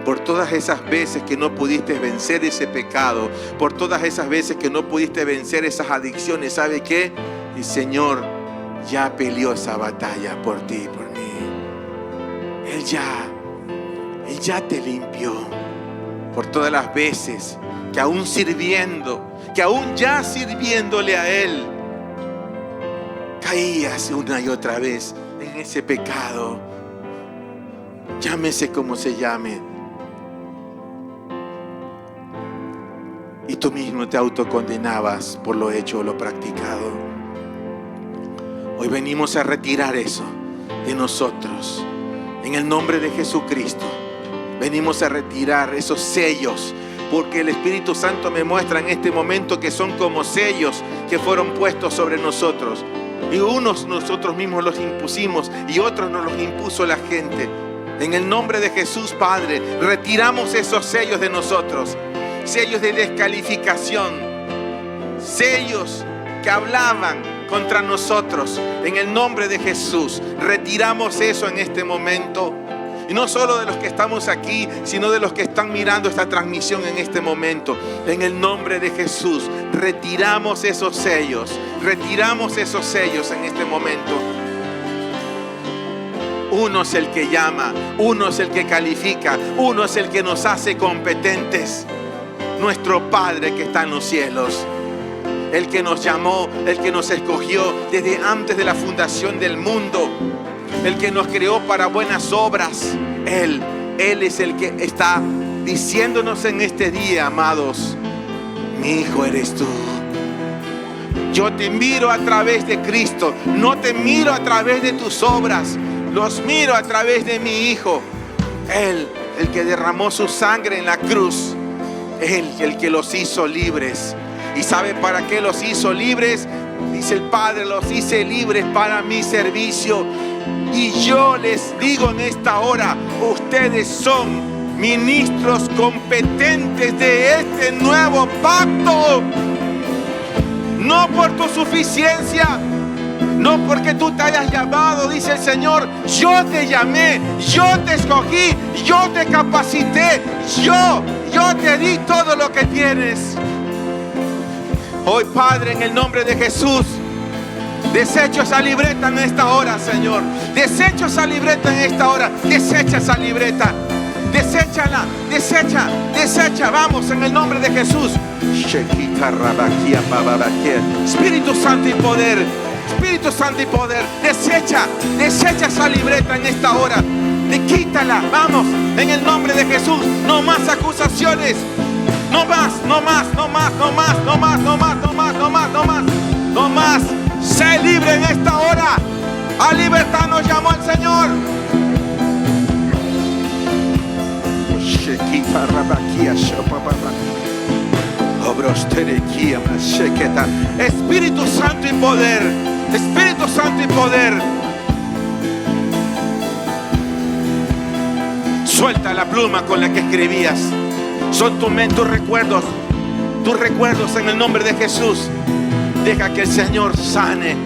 por todas esas veces que no pudiste vencer ese pecado, por todas esas veces que no pudiste vencer esas adicciones. ¿Sabe qué? El Señor ya peleó esa batalla por ti y por mí. Él ya te limpió por todas las veces que aún ya sirviéndole a Él, caías una y otra vez en ese pecado. Llámese como se llame. Y tú mismo te autocondenabas por lo hecho o lo practicado. Hoy venimos a retirar eso de nosotros. En el nombre de Jesucristo, venimos a retirar esos sellos, porque el Espíritu Santo me muestra en este momento que son como sellos que fueron puestos sobre nosotros. Y unos nosotros mismos los impusimos y otros nos los impuso la gente. En el nombre de Jesús, Padre, retiramos esos sellos de nosotros. Sellos de descalificación, sellos que hablaban contra nosotros. En el nombre de Jesús, retiramos eso en este momento. Y no solo de los que estamos aquí, sino de los que están mirando esta transmisión en este momento. En el nombre de Jesús, retiramos esos sellos en este momento. Uno es el que llama, uno es el que califica, uno es el que nos hace competentes. Nuestro Padre que está en los cielos, el que nos llamó, el que nos escogió desde antes de la fundación del mundo, el que nos creó para buenas obras. Él es el que está diciéndonos en este día: amados, mi hijo eres tú, Yo te miro a través de Cristo. No te miro a través de tus obras. Los miro a través de mi Hijo. Él, el que derramó su sangre en la cruz. Él, el que los hizo libres. ¿Y sabe para qué los hizo libres? Dice el Padre, los hice libres para mi servicio. Y yo les digo en esta hora, ustedes son ministros competentes de este nuevo pacto. No por tu suficiencia, no porque tú te hayas llamado, dice el Señor. Yo te llamé, yo te escogí, yo te capacité, yo te di todo lo que tienes. Hoy, Padre, en el nombre de Jesús, desecho esa libreta en esta hora, Señor. Desecho esa libreta en esta hora. Desecha esa libreta. Deséchala, desecha. Vamos, en el nombre de Jesús. Espíritu Santo y poder. Espíritu Santo y poder. Desecha esa libreta en esta hora. Quítala. Vamos, en el nombre de Jesús. No más acusaciones. No más. Sé libre en esta hora. A libertad nos llamó el Señor. Espíritu Santo y poder. Espíritu Santo y poder. Suelta la pluma con la que escribías. Son tus recuerdos. Tus recuerdos en el nombre de Jesús. Deja que el Señor sane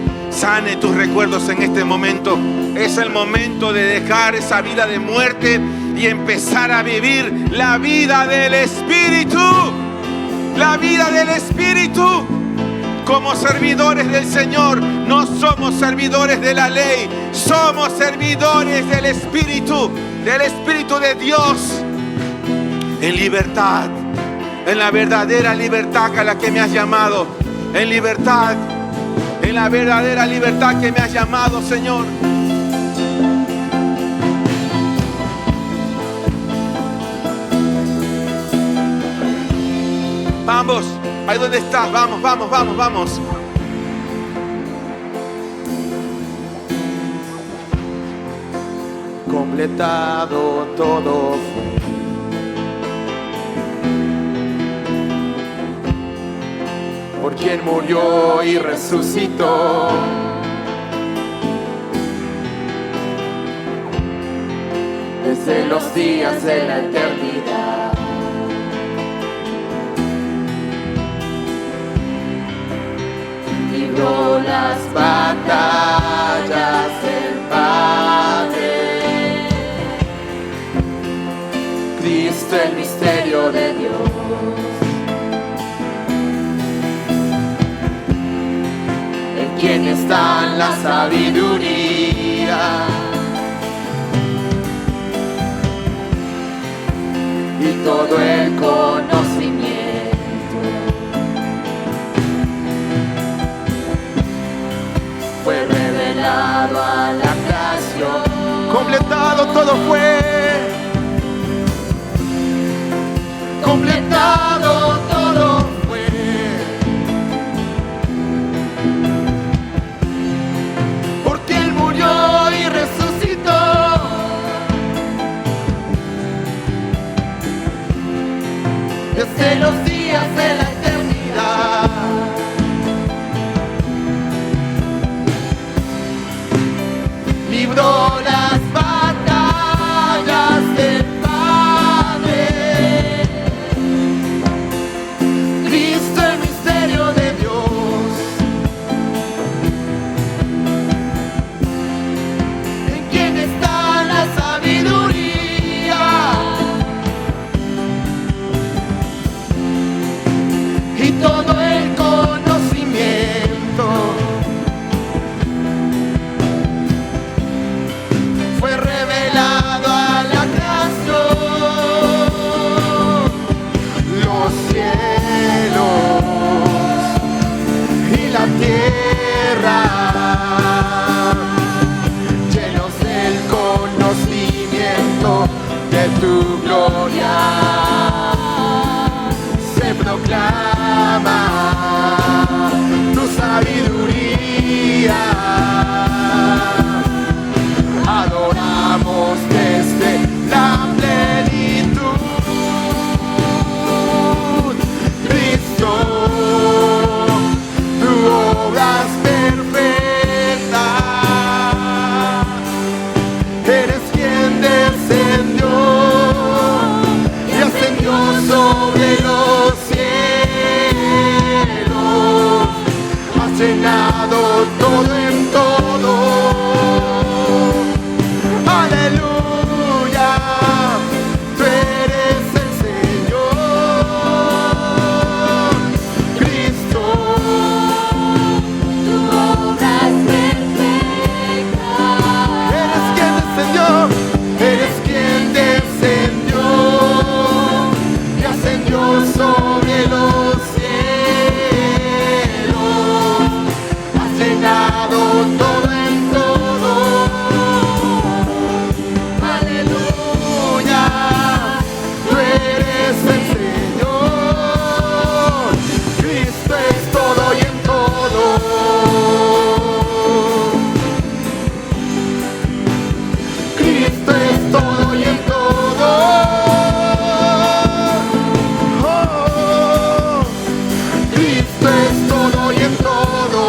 tus recuerdos en este momento. Es el momento de dejar esa vida de muerte y empezar a vivir la vida del Espíritu. La vida del Espíritu. Como servidores del Señor, no somos servidores de la ley. Somos servidores del Espíritu de Dios. En libertad, en la verdadera libertad a la que me has llamado. En libertad, en la verdadera libertad que me has llamado, Señor. Vamos, ahí donde estás, vamos. Completado todo fue. Por quien murió y resucitó. Desde los días de la eternidad. Libró las batallas del Padre. Cristo, el misterio de Dios. ¿Quién está en la sabiduría? Y todo el conocimiento. Fue revelado a la creación. Completado todo fue. Completado todo fue. Y resucitó. Desde los días de la eternidad. Libró las batallas del Padre. Cristo, el misterio de Dios. Sabiduría y todo el conocimiento. Fue revelado a la creación. Los cielos y la tierra de tu gloria se proclama tu sabiduría. Eres quien descendió y ascendió sobre los cielos. Has llenado todo en todo. Aleluya, tú eres el Señor, Cristo. Tu obra es perfecta. Eres quien descendió y ascendió sobre los cielos. Has llenado todo en todo. Aleluya, tú eres el Señor. Cristo es todo y en todo. Cristo es todo y en todo. Oh, Cristo es todo y en todo.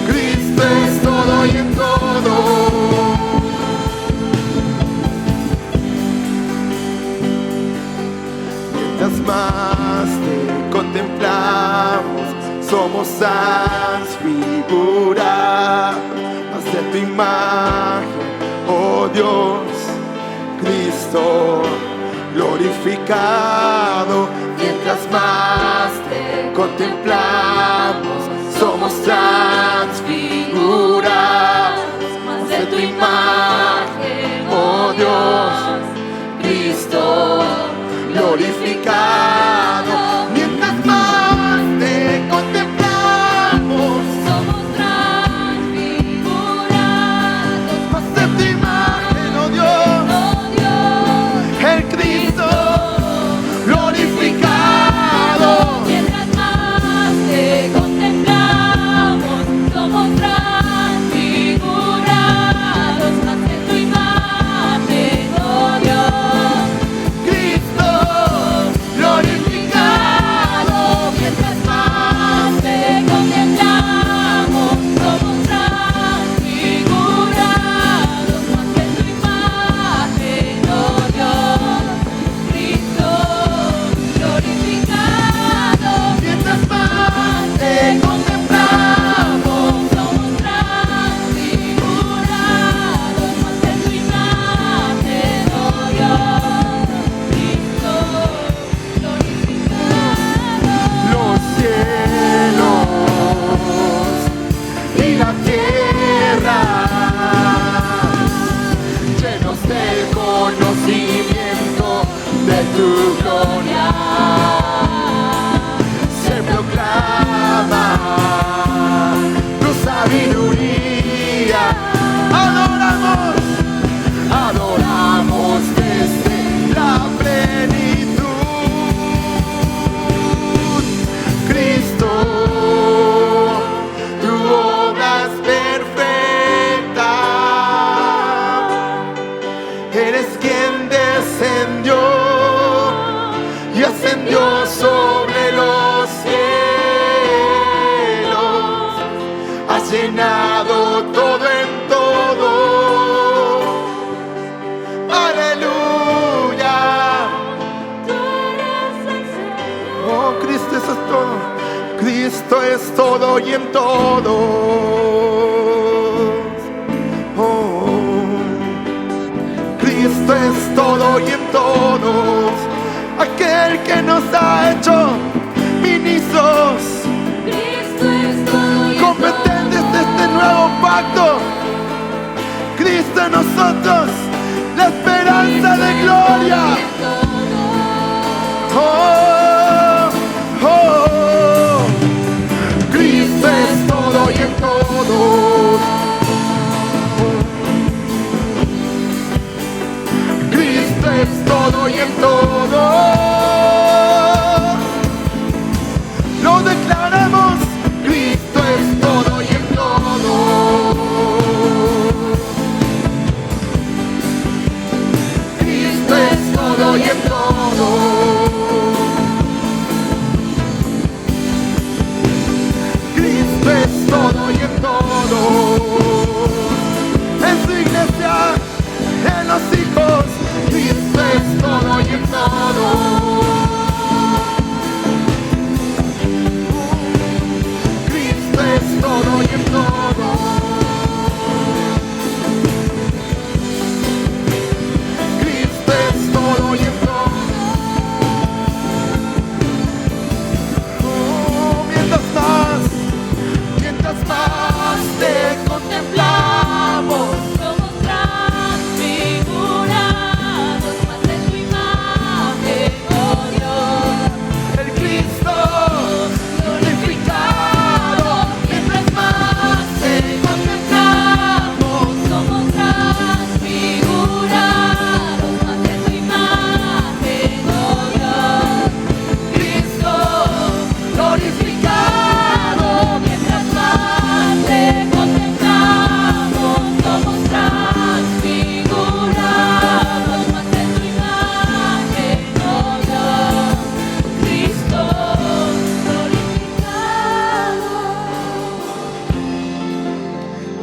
Cristo es todo y en todo. Mientras más te contemplamos, somos transfigurados de tu imagen, oh Dios, Cristo glorificado. Mientras más te contemplamos, somos transfigurados de tu imagen, oh Dios, Cristo glorificado. Mientras más te contemplamos, Somos transfigurados, más de tu imagen, oh Dios, oh Dios, el Cristo glorificado. mientras más te contemplamos, somos transfigurados, más de tu imagen, oh Dios, Cristo glorificado. mientras más te contemplamos, somos transfigurados, más de tu imagen, oh Dios, Cristo glorificado. Mientras más te Contemplamos, somos transfigurados, más de tu imagen, oh Dios, Cristo glorificado. los cielos y la tierra, llenos del conocimiento de tu gloria, se proclama tu sabiduría. Adoramos desde la plenitud. Cristo, tu obra es perfecta. Eres quien descendió y ascendió sobre los cielos. Has llenado todo en todo. Aleluya. Oh, Cristo, eso es todo. Cristo es todo y en todo. Oh, Cristo es todo y en todos. Aquel que nos ha hecho ministros Cristo es todo y en competentes de este nuevo pacto. Cristo en nosotros, la esperanza de gloria. Oh, oh, Cristo es todo y en todos. Cristo es todo y en todo. Lo declaramos. Cristo es todo y en todo. Cristo es todo y en todo. más te contemplamos. Somos transfigurados más de tu imagen, oh Dios. El Cristo glorificado, mientras más te contemplamos. Somos transfigurados más de tu imagen, oh Dios. Cristo glorificado, Mientras más te contemplamos, somos transfigurados más de tu imagen, oh Dios. Cristo glorificado.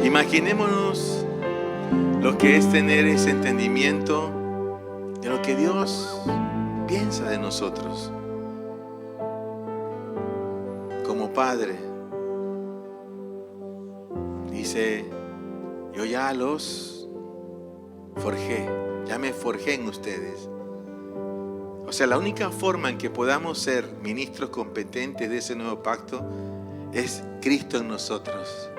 Imaginémonos lo que es tener ese entendimiento de lo que Dios piensa de nosotros. Como Padre, dice, yo ya los forjé, ya me forjé en ustedes. O sea, la única forma en que podamos ser ministros competentes de ese nuevo pacto es Cristo en nosotros.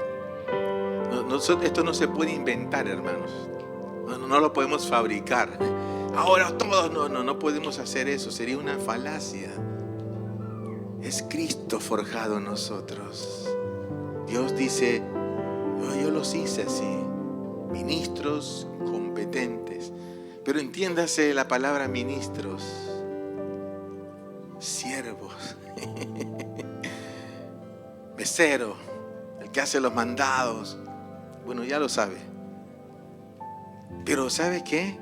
Esto no se puede inventar, hermanos. No lo podemos fabricar. Ahora todos, no podemos hacer eso. Sería una falacia. Es Cristo forjado en nosotros. Dios dice, yo los hice así, ministros competentes. Pero entiéndase la palabra ministros, siervos, mesero, el que hace los mandados. Bueno, ya lo sabe. Pero ¿sabe qué?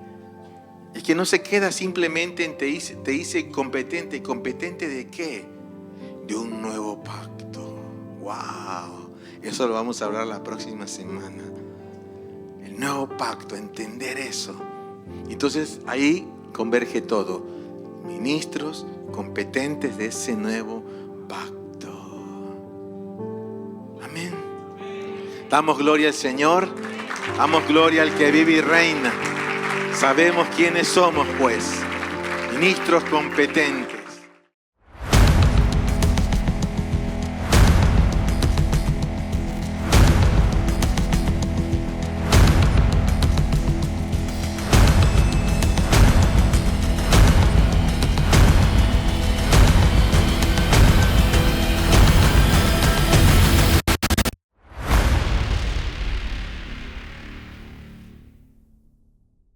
Es que no se queda simplemente en te hice competente. ¿Competente de qué? De un nuevo pacto. ¡Wow! Eso lo vamos a hablar la próxima semana. El nuevo pacto, entender eso. Entonces ahí converge todo. Ministros competentes de ese nuevo pacto. Amén. Damos gloria al Señor. Damos gloria al que vive y reina. Sabemos quiénes somos, pues. Ministros competentes.